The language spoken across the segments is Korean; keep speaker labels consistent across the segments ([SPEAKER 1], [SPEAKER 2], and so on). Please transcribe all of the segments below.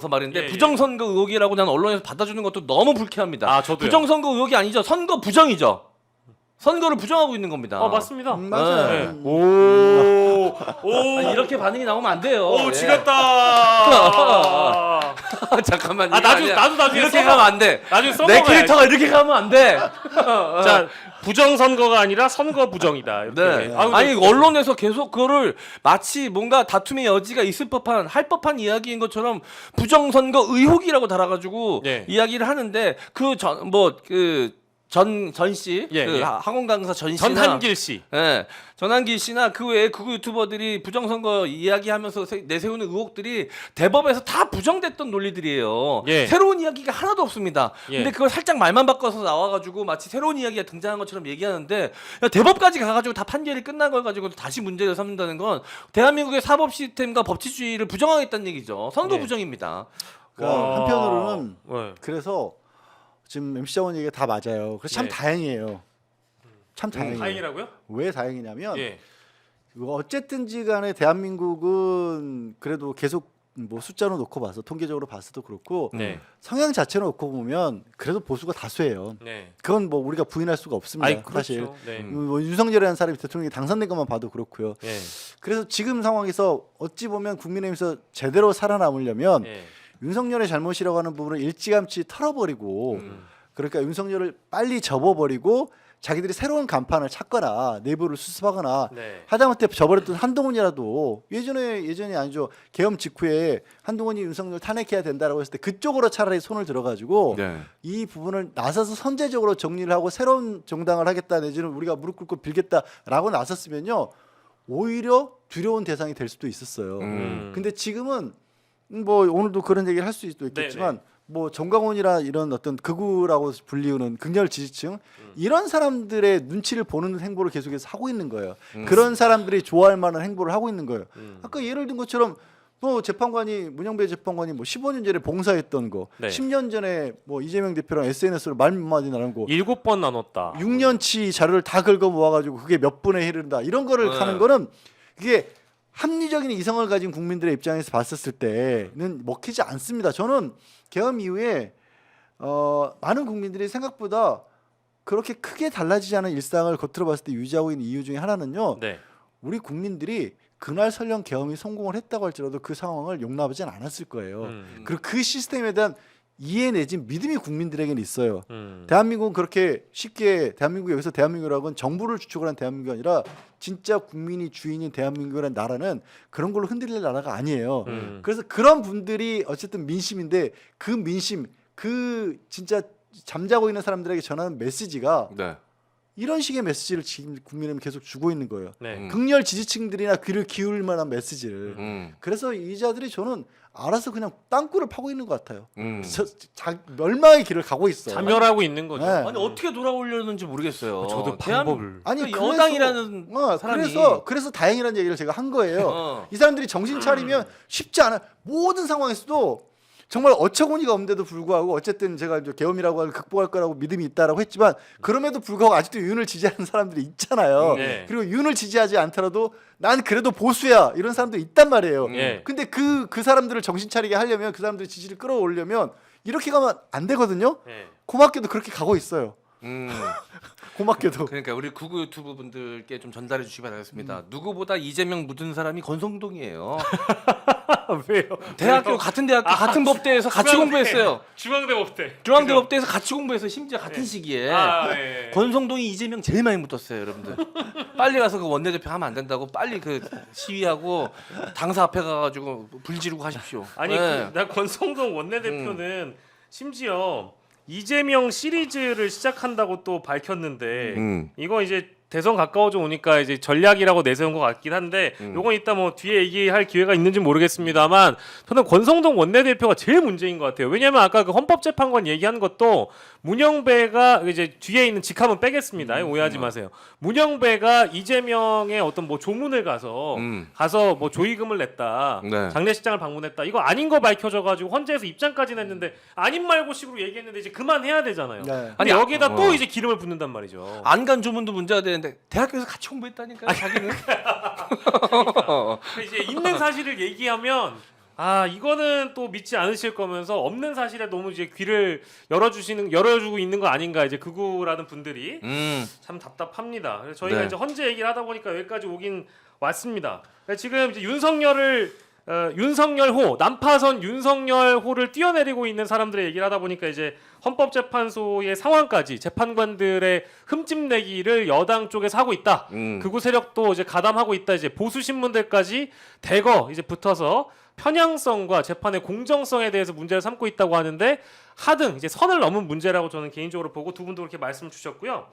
[SPEAKER 1] 그래서 말인데
[SPEAKER 2] 예,
[SPEAKER 1] 부정선거 의혹이라고 난 언론에서 받아주는 것도 너무 불쾌합니다.
[SPEAKER 2] 아, 저도요.
[SPEAKER 1] 부정선거 의혹이 아니죠. 선거 부정이죠. 선거를 부정하고 있는 겁니다.
[SPEAKER 2] 맞습니다.
[SPEAKER 3] 맞아요.
[SPEAKER 2] 네.
[SPEAKER 3] 음.
[SPEAKER 2] 오,
[SPEAKER 1] 아니, 이렇게 반응이 나오면 안 돼요.
[SPEAKER 2] 오,
[SPEAKER 1] 예.
[SPEAKER 2] 지렸다.
[SPEAKER 1] 잠깐만.
[SPEAKER 2] 나도
[SPEAKER 1] 아니야.
[SPEAKER 2] 나중에
[SPEAKER 1] 이렇게
[SPEAKER 2] 써먹-
[SPEAKER 1] 가면 안 돼.
[SPEAKER 2] 나중에
[SPEAKER 1] 내
[SPEAKER 2] 써먹어야지.
[SPEAKER 1] 캐릭터가 이렇게 가면 안 돼.
[SPEAKER 2] 자, 부정 선거가 아니라 선거 부정이다. 이렇게.
[SPEAKER 1] 네.
[SPEAKER 2] 아, 근데
[SPEAKER 1] 아니 언론에서 계속 그거를 마치 뭔가 다툼의 여지가 있을 법한 할 법한 이야기인 것처럼 부정선거 의혹이라고 달아가지고
[SPEAKER 2] 예.
[SPEAKER 1] 이야기를 하는데 그 전 뭐 그 전 씨,
[SPEAKER 2] 예,
[SPEAKER 1] 그
[SPEAKER 2] 예.
[SPEAKER 1] 학원 강사 전 씨나
[SPEAKER 2] 전한길 씨.
[SPEAKER 1] 예, 전한길 씨나 그 외에 극우 유튜버들이 부정선거 이야기하면서 내세우는 의혹들이 대법에서 다 부정됐던 논리들이에요.
[SPEAKER 2] 예.
[SPEAKER 1] 새로운 이야기가 하나도 없습니다.
[SPEAKER 2] 예.
[SPEAKER 1] 근데 그걸 살짝 말만 바꿔서 나와가지고 마치 새로운 이야기가 등장한 것처럼 얘기하는데 야, 대법까지 가가지고 다 판결이 끝난 걸 가지고 다시 문제를 삼는다는 건 대한민국의 사법 시스템과 법치주의를 부정하겠다는 얘기죠. 선거
[SPEAKER 2] 예.
[SPEAKER 1] 부정입니다.
[SPEAKER 3] 그러니까 한편으로는
[SPEAKER 2] 네.
[SPEAKER 3] 그래서 지금 MC 자원 얘기가 다 맞아요. 그래서 참
[SPEAKER 2] 네.
[SPEAKER 3] 다행이에요. 참 다행이에요.
[SPEAKER 2] 다행이라고요?
[SPEAKER 3] 왜 다행이냐면
[SPEAKER 2] 예.
[SPEAKER 3] 어쨌든지 간에 대한민국은 그래도 계속 뭐 숫자로 놓고 봐서 통계적으로 봤어도 그렇고
[SPEAKER 2] 네.
[SPEAKER 3] 성향 자체로 놓고 보면 그래도 보수가 다수예요.
[SPEAKER 2] 네.
[SPEAKER 3] 그건 뭐 우리가 부인할 수가 없습니다.
[SPEAKER 2] 아이, 그렇죠.
[SPEAKER 3] 사실
[SPEAKER 2] 네.
[SPEAKER 3] 뭐 윤석열이라는 사람이 대통령이 당선된 것만 봐도 그렇고요.
[SPEAKER 2] 예.
[SPEAKER 3] 그래서 지금 상황에서 어찌 보면 국민의힘에서 제대로 살아남으려면
[SPEAKER 2] 예.
[SPEAKER 3] 윤석열의 잘못이라고 하는 부분을 일찌감치 털어버리고
[SPEAKER 2] 음.
[SPEAKER 3] 그러니까 윤석열을 빨리 접어버리고 자기들이 새로운 간판을 찾거나 내부를 수습하거나
[SPEAKER 2] 네.
[SPEAKER 3] 하다못해 저버렸던 한동훈이라도 예전이 아니죠. 계엄 직후에 한동훈이 윤석열 탄핵해야 된다라고 했을 때 그쪽으로 차라리 손을 들어가지고
[SPEAKER 1] 네.
[SPEAKER 3] 이 부분을 나서서 선제적으로 정리를 하고 새로운 정당을 하겠다 내지는 우리가 무릎 꿇고 빌겠다라고 나섰으면요 오히려 두려운 대상이 될 수도 있었어요. 근데 지금은 뭐 오늘도 그런 얘기를 할 수도 있겠지만 뭐 정광훈이라 이런 어떤 극우라고 불리우는 극렬 지지층 이런 사람들의 눈치를 보는 행보를 계속해서 하고 있는 거예요. 그런 사람들이 좋아할 만한 행보를 하고 있는 거예요. 아까 예를 든 것처럼 뭐 재판관이 문영배 재판관이 뭐 15년 전에 봉사했던 거,
[SPEAKER 2] 네.
[SPEAKER 3] 10년 전에 뭐 이재명 대표랑 SNS로 말 한마디 나눈 거,
[SPEAKER 2] 7번 나눴다.
[SPEAKER 3] 6년치 자료를 다 긁어 모아가지고 그게 몇 분에 해른다 이런 거를
[SPEAKER 1] 네.
[SPEAKER 3] 하는 거는 그게 합리적인 이성을 가진 국민들의 입장에서 봤었을 때는 먹히지 않습니다. 저는 계엄 이후에 많은 국민들이 생각보다 그렇게 크게 달라지지 않은 일상을 겉으로 봤을 때 유지하고 있는 이유 중에 하나는요.
[SPEAKER 2] 네.
[SPEAKER 3] 우리 국민들이 그날 설령 계엄이 성공을 했다고 할지라도 그 상황을 용납하진 않았을 거예요. 그리고 그 시스템에 대한 이해 내진 믿음이 국민들에게는 있어요. 대한민국은 그렇게 쉽게 대한민국 여기서 대한민국이라고는 정부를 주축을 한 대한민국이 아니라 진짜 국민이 주인인 대한민국이라는 나라는 그런 걸로 흔들릴 나라가 아니에요. 그래서 그런 분들이 어쨌든 민심인데 그 민심 그 진짜 잠자고 있는 사람들에게 전하는 메시지가
[SPEAKER 1] 네.
[SPEAKER 3] 이런 식의 메시지를 지금 국민은 계속 주고 있는 거예요.
[SPEAKER 2] 네.
[SPEAKER 3] 극렬 지지층들이나 귀를 기울일 만한 메시지를.
[SPEAKER 1] 음.
[SPEAKER 3] 그래서 이 자들이 저는 알아서 그냥 땅굴을 파고 있는 것 같아요.
[SPEAKER 1] 음.
[SPEAKER 3] 멸망의 길을 가고 있어.
[SPEAKER 2] 자멸하고 있는 거죠.
[SPEAKER 3] 네.
[SPEAKER 1] 아니 어떻게 돌아오려는지 모르겠어요.
[SPEAKER 2] 저도
[SPEAKER 1] 대한-
[SPEAKER 2] 방법을.
[SPEAKER 3] 아니
[SPEAKER 1] 그러니까 여당이라는 사람이
[SPEAKER 3] 그래서 다행이라는 얘기를 제가 한 거예요.
[SPEAKER 1] 어.
[SPEAKER 3] 이 사람들이 정신 차리면 쉽지 않아. 모든 상황에서도 정말 어처구니가 없는데도 불구하고 어쨌든 제가 이제 계엄이라고 하는 극복할 거라고 믿음이 있다라고 했지만 그럼에도 불구하고 아직도 윤을 지지하는 사람들이 있잖아요.
[SPEAKER 2] 네.
[SPEAKER 3] 그리고 윤을 지지하지 않더라도 난 그래도 보수야 이런 사람들이 있단 말이에요.
[SPEAKER 2] 예.
[SPEAKER 3] 근데 그 사람들을 정신 차리게 하려면 그 사람들의 지지를 끌어올려면 이렇게 가면 안 되거든요.
[SPEAKER 2] 예.
[SPEAKER 3] 고맙게도 그렇게 가고 있어요.
[SPEAKER 1] 음.
[SPEAKER 3] 고맙게도.
[SPEAKER 1] 그러니까 우리 구구 유튜브 분들께 좀 전달해 주시기 바라겠습니다. 누구보다 이재명 묻은 사람이 권성동이에요.
[SPEAKER 2] 왜요?
[SPEAKER 1] 대학교 같은 대학교 같은 법대에서 같이 공부했어요.
[SPEAKER 2] 중앙대 법대.
[SPEAKER 1] 중앙대 법대에서 같이 공부해서 심지어 같은 시기에
[SPEAKER 2] 예.
[SPEAKER 1] 권성동이 이재명 제일 많이 묻었어요, 여러분들. 빨리 가서 그 원내대표 하면 안 된다고 빨리 그 시위하고 당사 앞에 가가지고 불 지르고 하십시오.
[SPEAKER 2] 아니
[SPEAKER 1] 네.
[SPEAKER 2] 나 권성동 원내대표는 심지어 이재명 시리즈를 시작한다고 또 밝혔는데 이거 이제 대선 가까워져 오니까 이제 전략이라고 내세운 것 같긴 한데 요건 이따 뭐 뒤에 얘기할 기회가 있는지 모르겠습니다만 저는 권성동 원내대표가 제일 문제인 것 같아요. 왜냐하면 아까 그 헌법재판관 얘기한 것도 문영배가 이제 뒤에 있는 직함은 빼겠습니다. 오해하지 마세요. 문영배가 이재명의 어떤 뭐 조문을 가서 뭐 조의금을 냈다,
[SPEAKER 1] 네.
[SPEAKER 2] 장례식장을 방문했다. 이거 아닌 거 밝혀져가지고 헌재에서 입장까지 냈는데 아닌 말고식으로 얘기했는데 이제 그만해야 되잖아요.
[SPEAKER 3] 네.
[SPEAKER 2] 근데
[SPEAKER 1] 아니,
[SPEAKER 2] 여기에다 또 이제 기름을 붓는단 말이죠.
[SPEAKER 1] 안간 조문도 문제가 되는데 대학교에서 같이 공부했다니까요, 자기는.
[SPEAKER 2] 이제 있는 사실을 얘기하면 아 이거는 또 믿지 않으실 거면서 없는 사실에 너무 이제 귀를 열어주고 있는 거 아닌가 이제 극우라는 분들이 참 답답합니다. 그래서 저희가
[SPEAKER 1] 네.
[SPEAKER 2] 이제 헌재 얘기를 하다 보니까 여기까지 오긴 왔습니다. 그러니까 지금 이제 윤석열호 난파선 윤석열호를 뛰어내리고 있는 사람들의 얘기를 하다 보니까 이제 헌법재판소의 상황까지 재판관들의 흠집내기를 여당 쪽에서 하고 있다. 극우 세력도 이제 가담하고 있다. 이제 보수 신문들까지 대거 이제 붙어서 편향성과 재판의 공정성에 대해서 문제를 삼고 있다고 하는데 하등 이제 선을 넘은 문제라고 저는 개인적으로 보고 두 분도 그렇게 말씀을 주셨고요.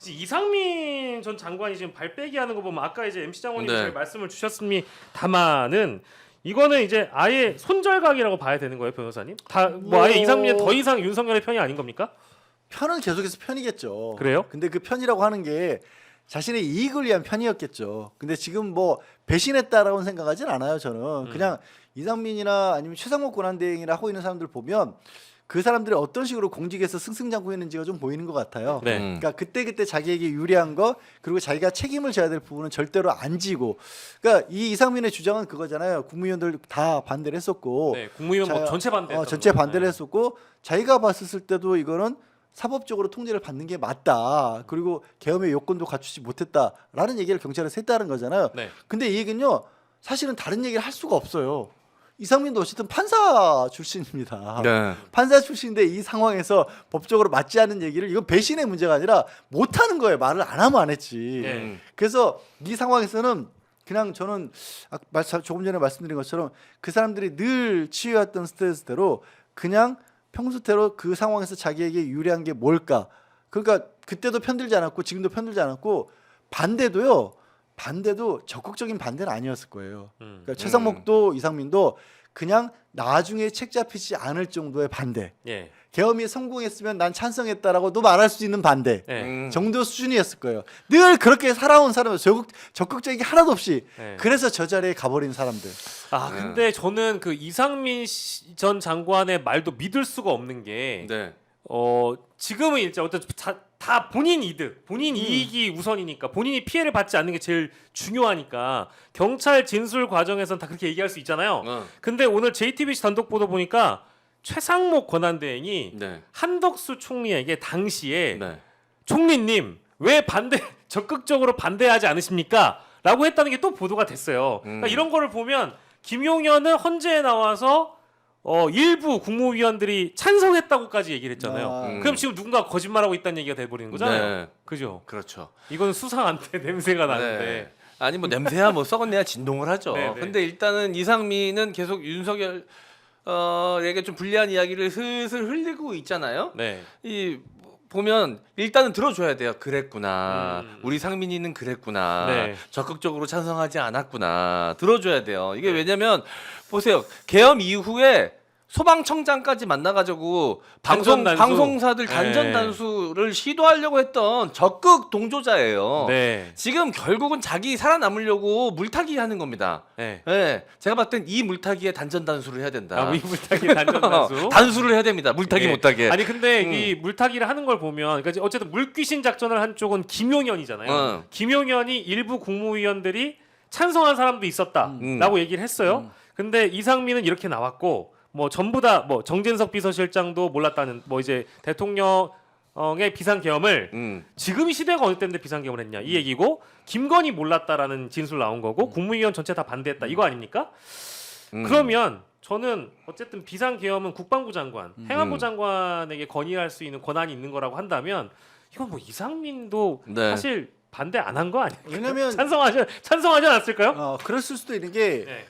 [SPEAKER 2] 이상민 전 장관이 지금 발빼기 하는 거 보면 아까 이제 MC 장관님
[SPEAKER 1] 네.
[SPEAKER 2] 말씀을 주셨습니다만은 이거는 이제 아예 손절각이라고 봐야 되는 거예요, 변호사님? 뭐 아예 이상민은 더 이상 윤석열의 편이 아닌 겁니까?
[SPEAKER 3] 편은 계속해서 편이겠죠.
[SPEAKER 2] 그래요?
[SPEAKER 3] 근데 그 편이라고 하는 게 자신의 이익을 위한 편이었겠죠. 근데 지금 뭐 배신했다라고 생각하진 않아요. 저는 그냥 이상민이나 아니면 최상목 권한대행이나 하고 있는 사람들 보면 그 사람들이 어떤 식으로 공직에서 승승장구했는지가 좀 보이는 것 같아요.
[SPEAKER 2] 네.
[SPEAKER 3] 그러니까 그때 자기에게 유리한 거 그리고 자기가 책임을 져야 될 부분은 절대로 안 지고. 그러니까 이 이상민의 주장은 그거잖아요. 국무위원들 다 반대를 했었고,
[SPEAKER 2] 네, 국무위원 뭐 전체 반대.
[SPEAKER 3] 전체 반대를 했었고, 자기가 봤었을 때도 이거는 사법적으로 통제를 받는 게 맞다. 그리고 계엄의 요건도 갖추지 못했다라는 얘기를 경찰에서 했다는 거잖아요.
[SPEAKER 2] 네.
[SPEAKER 3] 근데 이 얘기는요, 사실은 다른 얘기를 할 수가 없어요. 이상민도 어쨌든 판사 출신입니다.
[SPEAKER 1] 네.
[SPEAKER 3] 판사 출신인데 이 상황에서 법적으로 맞지 않는 얘기를 이건 배신의 문제가 아니라 못하는 거예요. 말을 안 하면 안 했지.
[SPEAKER 2] 네.
[SPEAKER 3] 그래서 이 상황에서는 그냥 저는 조금 전에 말씀드린 것처럼 그 사람들이 늘 취해왔던 스트레스대로 그냥 평소대로 그 상황에서 자기에게 유리한 게 뭘까. 그러니까 그때도 편들지 않았고 지금도 편들지 않았고 반대도 적극적인 반대는 아니었을 거예요. 그러니까 최상목도 이상민도 그냥 나중에 책 잡히지 않을 정도의 반대.
[SPEAKER 2] 예.
[SPEAKER 3] 계엄이 성공했으면 난 찬성했다라고도 말할 수 있는 반대
[SPEAKER 2] 네.
[SPEAKER 3] 정도 수준이었을 거예요. 늘 그렇게 살아온 사람은 적극적인 게 하나도 없이
[SPEAKER 2] 네.
[SPEAKER 3] 그래서 저 자리에 가버린 사람들.
[SPEAKER 2] 아 근데 저는 그 이상민 전 장관의 말도 믿을 수가 없는 게
[SPEAKER 1] 네.
[SPEAKER 2] 지금은 이제 어떤 다 본인 이득, 본인 이익이 우선이니까 본인이 피해를 받지 않는 게 제일 중요하니까 경찰 진술 과정에서는 다 그렇게 얘기할 수 있잖아요. 근데 오늘 JTBC 단독 보도 보니까 최상목 권한대행이
[SPEAKER 1] 네.
[SPEAKER 2] 한덕수 총리에게 당시에
[SPEAKER 1] 네.
[SPEAKER 2] 총리님 왜 적극적으로 반대하지 않으십니까? 라고 했다는 게 또 보도가 됐어요. 그러니까 이런 거를 보면 김용현은 헌재에 나와서 일부 국무위원들이 찬성했다고까지 얘기를 했잖아요. 그럼 지금 누군가 거짓말하고 있다는 얘기가 돼버리는 거잖아요.
[SPEAKER 1] 네.
[SPEAKER 2] 그죠?
[SPEAKER 1] 그렇죠.
[SPEAKER 2] 이건 수상한데 냄새가 나는데.
[SPEAKER 1] 네. 아니 뭐 냄새야 뭐 썩었네야 진동을 하죠.
[SPEAKER 2] 네, 네.
[SPEAKER 1] 근데 일단은 이상민은 계속 윤석열 에게 좀 불리한 이야기를 슬슬 흘리고 있잖아요.
[SPEAKER 2] 네.
[SPEAKER 1] 이 보면 일단은 들어줘야 돼요. 그랬구나. 우리 상민이는 그랬구나.
[SPEAKER 2] 네.
[SPEAKER 1] 적극적으로 찬성하지 않았구나. 들어줘야 돼요. 이게 왜냐면 보세요. 계엄 이후에 소방청장까지 만나가지고
[SPEAKER 2] 단전 단수.
[SPEAKER 1] 방송사들 단전
[SPEAKER 2] 네.
[SPEAKER 1] 단수를 시도하려고 했던 적극 동조자예요.
[SPEAKER 2] 네.
[SPEAKER 1] 지금 결국은 자기 살아남으려고 물타기 하는 겁니다.
[SPEAKER 2] 네.
[SPEAKER 1] 네, 제가 봤을 땐 이 물타기에 단전 단수를 해야 된다.
[SPEAKER 2] 이 물타기 단전 단수.
[SPEAKER 1] 단수를 해야 됩니다. 물타기
[SPEAKER 2] 네.
[SPEAKER 1] 못하게.
[SPEAKER 2] 아니 근데 이 물타기를 하는 걸 보면 그러니까 어쨌든 물귀신 작전을 한 쪽은 김용현이잖아요. 김용현이 일부 국무위원들이 찬성한 사람도 있었다라고 얘기를 했어요. 근데 이상민은 이렇게 나왔고 뭐 전부 다 뭐 정진석 비서실장도 몰랐다는 뭐 이제 대통령의 비상계엄을 지금 이 시대가 어느 때인데 비상계엄을 했냐 이 얘기고 김건희 몰랐다라는 진술 나온 거고 국무위원 전체 다 반대했다 이거 아닙니까? 그러면 저는 어쨌든 비상계엄은 국방부 장관, 행안부 장관에게 건의할 수 있는 권한이 있는 거라고 한다면 이건 뭐 이상민도
[SPEAKER 1] 네.
[SPEAKER 2] 사실 반대 안 한 거 아니에요?
[SPEAKER 3] 왜냐면
[SPEAKER 2] 찬성하지 않았을까요?
[SPEAKER 3] 그랬을 수도 있는 게
[SPEAKER 2] 네.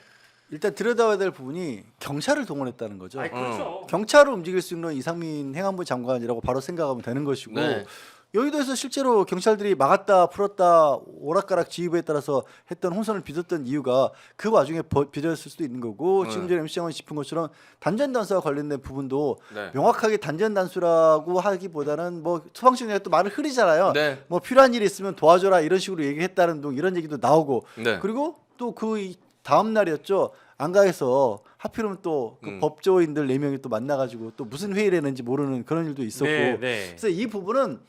[SPEAKER 3] 일단 들여다봐야 될 부분이 경찰을 동원했다는 거죠.
[SPEAKER 2] 아니, 그렇죠.
[SPEAKER 3] 경찰을 움직일 수 있는 이상민 행안부 장관이라고 바로 생각하면 되는 것이고
[SPEAKER 1] 네.
[SPEAKER 3] 여의도에서 실제로 경찰들이 막았다 풀었다 오락가락 지휘부에 따라서 했던 혼선을 빚었던 이유가 그 와중에 빚었을 수도 있는 거고 지금 전에 MC 장관이 짚은 것처럼 단전 단수와 관련된 부분도
[SPEAKER 1] 네.
[SPEAKER 3] 명확하게 단전 단수라고 하기보다는 뭐 소방청장이 또 말을 흐리잖아요.
[SPEAKER 1] 네.
[SPEAKER 3] 뭐 필요한 일이 있으면 도와줘라 이런 식으로 얘기했다는 둥 이런 얘기도 나오고
[SPEAKER 1] 네.
[SPEAKER 3] 그리고 또 그 다음 날이었죠. 안가에서 하필이면 또 그 법조인들 4명이 또 만나가지고 또 무슨 회의를 했는지 모르는 그런 일도 있었고
[SPEAKER 2] 네.
[SPEAKER 3] 그래서 이 부분은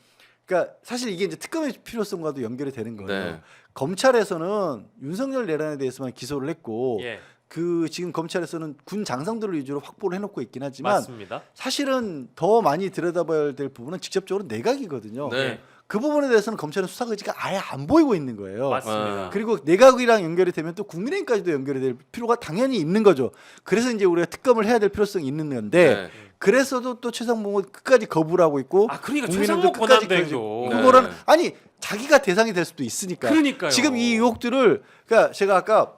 [SPEAKER 3] 그러니까 사실 이게 이제 특검의 필요성과도 연결이 되는 거예요.
[SPEAKER 1] 네.
[SPEAKER 3] 검찰에서는 윤석열 내란에 대해서만 기소를 했고
[SPEAKER 2] 예.
[SPEAKER 3] 그 지금 검찰에서는 군 장성들을 위주로 확보를 해놓고 있긴 하지만
[SPEAKER 2] 맞습니다.
[SPEAKER 3] 사실은 더 많이 들여다봐야 될 부분은 직접적으로 내각이거든요.
[SPEAKER 1] 네.
[SPEAKER 3] 그 부분에 대해서는 검찰은 수사 의지가 아예 안 보이고 있는 거예요.
[SPEAKER 2] 맞습니다.
[SPEAKER 3] 그리고 내각이랑 연결이 되면 또 국민의힘까지도 연결이 될 필요가 당연히 있는 거죠. 그래서 이제 우리가 특검을 해야 될 필요성이 있는 건데
[SPEAKER 1] 네.
[SPEAKER 3] 그래서도 또 최상목은 끝까지 거부를 하고 있고
[SPEAKER 2] 아 그러니까
[SPEAKER 3] 국민의힘도
[SPEAKER 2] 최상목
[SPEAKER 3] 끝까지
[SPEAKER 2] 권한대행도
[SPEAKER 1] 네.
[SPEAKER 3] 그거는 아니 자기가 대상이 될 수도 있으니까.
[SPEAKER 2] 그러니까요.
[SPEAKER 3] 지금 이 의혹들을 그러니까 제가 아까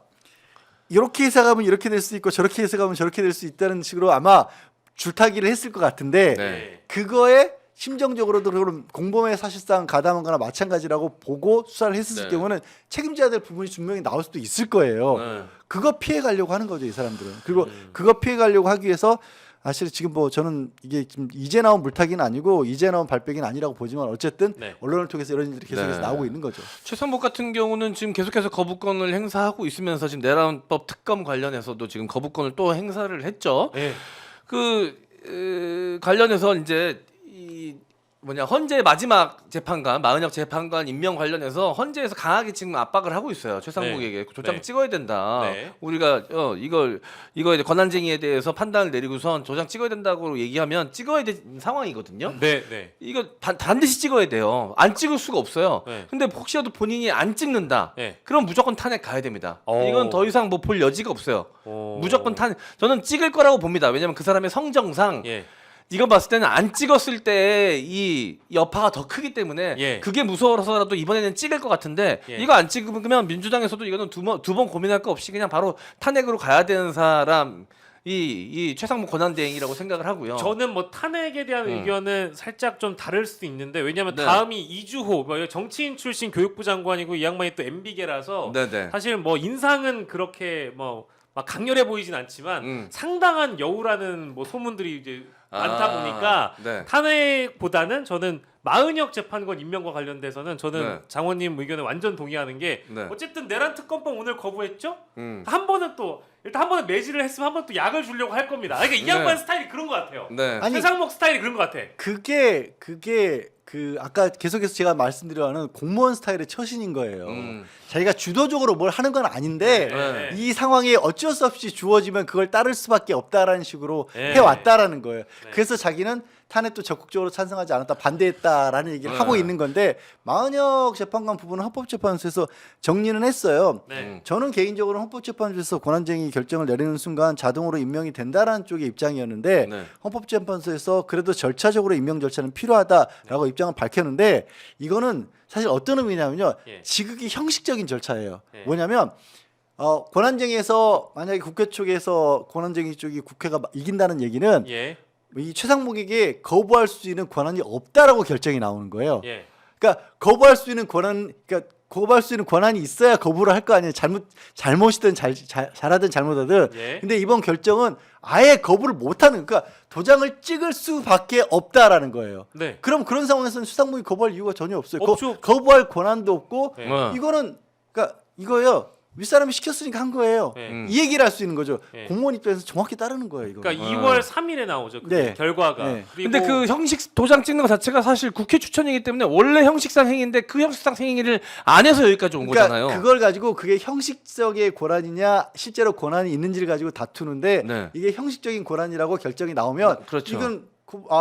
[SPEAKER 3] 이렇게 해석하면 이렇게 될 수 있고 저렇게 해석하면 저렇게 될 수 있다는 식으로 아마 줄타기를 했을 것 같은데
[SPEAKER 1] 네.
[SPEAKER 3] 그거에 심정적으로도 그럼 공범에 사실상 가담한 거나 마찬가지라고 보고 수사를 했을
[SPEAKER 1] 네.
[SPEAKER 3] 경우는 책임져야 될 부분이 분명히 나올 수도 있을 거예요.
[SPEAKER 1] 네.
[SPEAKER 3] 그거 피해 가려고 하는 거죠, 이 사람들은. 그리고 그거 피해 가려고 하기 위해서 사실 지금 뭐 저는 이게 지금 이제 나온 물타기는 아니고 이제 나온 발백은 아니라고 보지만 어쨌든
[SPEAKER 2] 네.
[SPEAKER 3] 언론을 통해서 이런 일들이 계속해서
[SPEAKER 1] 네.
[SPEAKER 3] 나오고 있는 거죠.
[SPEAKER 1] 최상목 같은 경우는 지금 계속해서 거부권을 행사하고 있으면서 지금 내란법 특검 관련해서도 지금 거부권을 또 행사를 했죠.
[SPEAKER 2] 네.
[SPEAKER 1] 관련해서 이제 이 헌재 마지막 재판관 마은혁 재판관 임명 관련해서 헌재에서 강하게 지금 압박을 하고 있어요. 최상목에게 도장
[SPEAKER 2] 네.
[SPEAKER 1] 찍어야 된다.
[SPEAKER 2] 네.
[SPEAKER 1] 우리가 이거 이제 권한쟁의에 대해서 판단을 내리고선 도장 찍어야 된다고 얘기하면 찍어야 되는 상황이거든요.
[SPEAKER 2] 네, 네.
[SPEAKER 1] 이거 반드시 찍어야 돼요. 안 찍을 수가 없어요.
[SPEAKER 2] 네.
[SPEAKER 1] 근데 혹시라도 본인이 안 찍는다.
[SPEAKER 2] 네.
[SPEAKER 1] 그럼 무조건 탄핵 가야 됩니다.
[SPEAKER 2] 오.
[SPEAKER 1] 이건 더 이상 뭐 볼 여지가 없어요.
[SPEAKER 2] 오.
[SPEAKER 1] 무조건 탄핵. 저는 찍을 거라고 봅니다. 왜냐면 그 사람의 성정상
[SPEAKER 2] 예.
[SPEAKER 1] 이거 봤을 때는 안 찍었을 때 이 여파가 더 크기 때문에
[SPEAKER 2] 예.
[SPEAKER 1] 그게 무서워서라도 이번에는 찍을 것 같은데
[SPEAKER 2] 예.
[SPEAKER 1] 이거 안 찍으면 민주당에서도 이거는 두 번 고민할 거 없이 그냥 바로 탄핵으로 가야 되는 사람 이 최상목 권한대행이라고 생각을 하고요.
[SPEAKER 2] 저는 뭐 탄핵에 대한 의견은 살짝 좀 다를 수도 있는데 왜냐하면
[SPEAKER 1] 네.
[SPEAKER 2] 다음이 이주호 뭐 정치인 출신 교육부 장관이고 이 양반이 또 MB계라서
[SPEAKER 1] 네네.
[SPEAKER 2] 사실 뭐 인상은 그렇게 뭐 막 강렬해 보이진 않지만 상당한 여우라는 뭐 소문들이 이제 많다 보니까
[SPEAKER 1] 네.
[SPEAKER 2] 탄핵보다는 저는 마은혁 재판관 임명과 관련돼서는 저는
[SPEAKER 1] 네.
[SPEAKER 2] 장원님 의견에 완전 동의하는 게
[SPEAKER 1] 네.
[SPEAKER 2] 어쨌든 내란 특검법 오늘 거부했죠? 한 번은 또 일단 한 번은 매질을 했으면 한 번 또 약을 주려고 할 겁니다. 그러니까 이 양반
[SPEAKER 1] 네.
[SPEAKER 2] 스타일이 그런 것 같아요.
[SPEAKER 1] 네.
[SPEAKER 3] 아니,
[SPEAKER 2] 최상목 스타일이 그런 것 같아.
[SPEAKER 3] 그게 그 아까 계속해서 제가 말씀드려하는 공무원 스타일의 처신인 거예요. 자기가 주도적으로 뭘 하는 건 아닌데
[SPEAKER 1] 네.
[SPEAKER 3] 이 상황에 어쩔 수 없이 주어지면 그걸 따를 수밖에 없다라는 식으로
[SPEAKER 2] 네.
[SPEAKER 3] 해왔다라는 거예요.
[SPEAKER 2] 네.
[SPEAKER 3] 그래서 자기는 탄핵도 적극적으로 찬성하지 않았다, 반대했다라는 얘기를
[SPEAKER 1] 네.
[SPEAKER 3] 하고 있는 건데 마은혁 재판관 부분은 헌법재판소에서 정리는 했어요.
[SPEAKER 2] 네.
[SPEAKER 3] 저는 개인적으로 헌법재판소에서 권한쟁의 결정을 내리는 순간 자동으로 임명이 된다라는 쪽의 입장이었는데
[SPEAKER 1] 네.
[SPEAKER 3] 헌법재판소에서 그래도 절차적으로 임명 절차는 필요하다라고 입장을 밝혔는데 이거는 사실 어떤 의미냐면요.
[SPEAKER 2] 예.
[SPEAKER 3] 지극히 형식적인 절차예요.
[SPEAKER 2] 예.
[SPEAKER 3] 뭐냐면 권한쟁의에서 만약에 국회 쪽에서 권한쟁의 쪽이 국회가 이긴다는 얘기는
[SPEAKER 2] 예.
[SPEAKER 3] 이 최상목에게 거부할 수 있는 권한이 없다라고 결정이 나오는 거예요.
[SPEAKER 2] 예.
[SPEAKER 3] 그러니까 거부할 수 있는 권한이 있어야 거부를 할 거 아니에요. 잘못이든 잘하든 잘못하든.
[SPEAKER 2] 예.
[SPEAKER 3] 근데 이번 결정은 아예 거부를 못하는, 그러니까 도장을 찍을 수밖에 없다라는 거예요.
[SPEAKER 2] 네.
[SPEAKER 3] 그럼 그런 상황에서는 최상목이 거부할 이유가 전혀 없어요.
[SPEAKER 2] 없죠.
[SPEAKER 3] 거부할 권한도 없고
[SPEAKER 2] 네.
[SPEAKER 3] 이거는 그러니까 이거예요. 윗사람이 시켰으니까 한 거예요.
[SPEAKER 2] 네.
[SPEAKER 3] 이 얘기를 할 수 있는 거죠.
[SPEAKER 2] 네.
[SPEAKER 3] 공무원 입장에서 정확히 따르는 거예요. 이거.
[SPEAKER 2] 그러니까 2월 3일에 나오죠. 그
[SPEAKER 3] 네.
[SPEAKER 2] 결과가.
[SPEAKER 3] 네.
[SPEAKER 2] 그리고
[SPEAKER 1] 근데 그 형식 도장 찍는 것 자체가 사실 국회 추천이기 때문에 원래 형식상 행위인데 그 형식상 행위를 안 해서 여기까지 온
[SPEAKER 3] 그러니까
[SPEAKER 1] 거잖아요.
[SPEAKER 3] 그걸 가지고 그게 형식적의 권한이냐 실제로 권한이 있는지를 가지고 다투는데
[SPEAKER 1] 네.
[SPEAKER 3] 이게 형식적인 권한이라고 결정이 나오면
[SPEAKER 1] 그렇죠.
[SPEAKER 3] 이건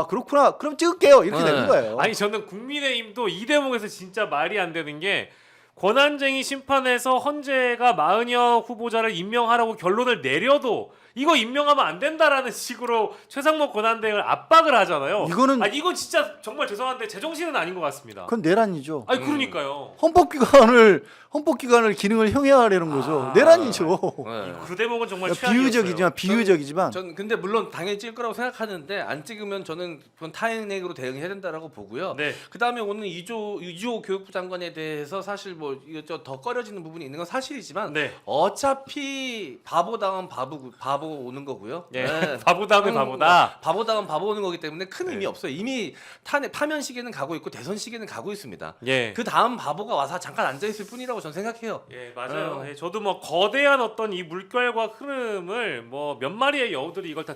[SPEAKER 3] 그렇구나. 그럼 찍을게요. 이렇게
[SPEAKER 1] 네.
[SPEAKER 3] 되는 거예요.
[SPEAKER 2] 아니 저는 국민의힘도 이 대목에서 진짜 말이 안 되는 게 권한쟁의 심판에서 헌재가 마은혁 후보자를 임명하라고 결론을 내려도 이거 임명하면 안 된다라는 식으로 최상목 권한대행을 압박을 하잖아요. 이건 진짜 정말 죄송한데 제정신은 아닌 것 같습니다.
[SPEAKER 3] 그건 내란이죠.
[SPEAKER 2] 아니 그러니까요.
[SPEAKER 3] 헌법기관을 기능을 형해하려는 거죠. 내란이죠.
[SPEAKER 1] 네.
[SPEAKER 2] 그 대목은 정말 최악이었어요.
[SPEAKER 3] 비유적이지만
[SPEAKER 1] 전 근데 물론 당연히 찍을 거라고 생각하는데 안 찍으면 저는 그건 타행으로 대응해야 된다라고 보고요.
[SPEAKER 2] 네.
[SPEAKER 1] 그다음에 오늘 이주호 교육부 장관에 대해서 사실 뭐 이거 더 꺼려지는 부분이 있는 건 사실이지만
[SPEAKER 2] 네.
[SPEAKER 1] 어차피 바보 당한 바보 바보 오는 거고요.
[SPEAKER 2] 예.
[SPEAKER 1] 네.
[SPEAKER 2] 바보다면 바보다.
[SPEAKER 1] 바보다면 바보 오는 거기 때문에 큰 의미 없어요. 이미 파면 시기는 가고 있고 대선 시기는 가고 있습니다.
[SPEAKER 2] 예.
[SPEAKER 1] 그 다음 바보가 와서 잠깐 앉아 있을 뿐이라고 저는 생각해요.
[SPEAKER 2] 예, 맞아요. 예, 저도 뭐 거대한 어떤 이 물결과 흐름을 뭐 몇 마리의 여우들이 이걸 다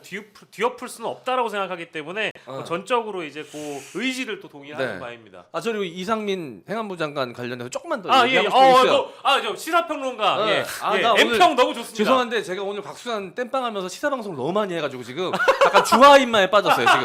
[SPEAKER 2] 뒤엎을 수는 없다라고 생각하기 때문에 뭐 전적으로 이제 그 의지를 또 동의하는
[SPEAKER 1] 네.
[SPEAKER 2] 바입니다.
[SPEAKER 1] 아, 저 그리고 이상민 행안부 장관 관련해서 조금만 더
[SPEAKER 2] 아, 예.
[SPEAKER 1] 얘기하고 싶은 게 있어요.
[SPEAKER 2] 저 시사평론가. 예.
[SPEAKER 1] 아,
[SPEAKER 2] 예.
[SPEAKER 1] 나 오늘
[SPEAKER 2] M평 너무 좋습니다.
[SPEAKER 1] 죄송한데 제가 오늘 곽수산 땜빵하면서 시사 방송을 너무 많이 해가지고 지금 약간 주화인마에 빠졌어요 지금.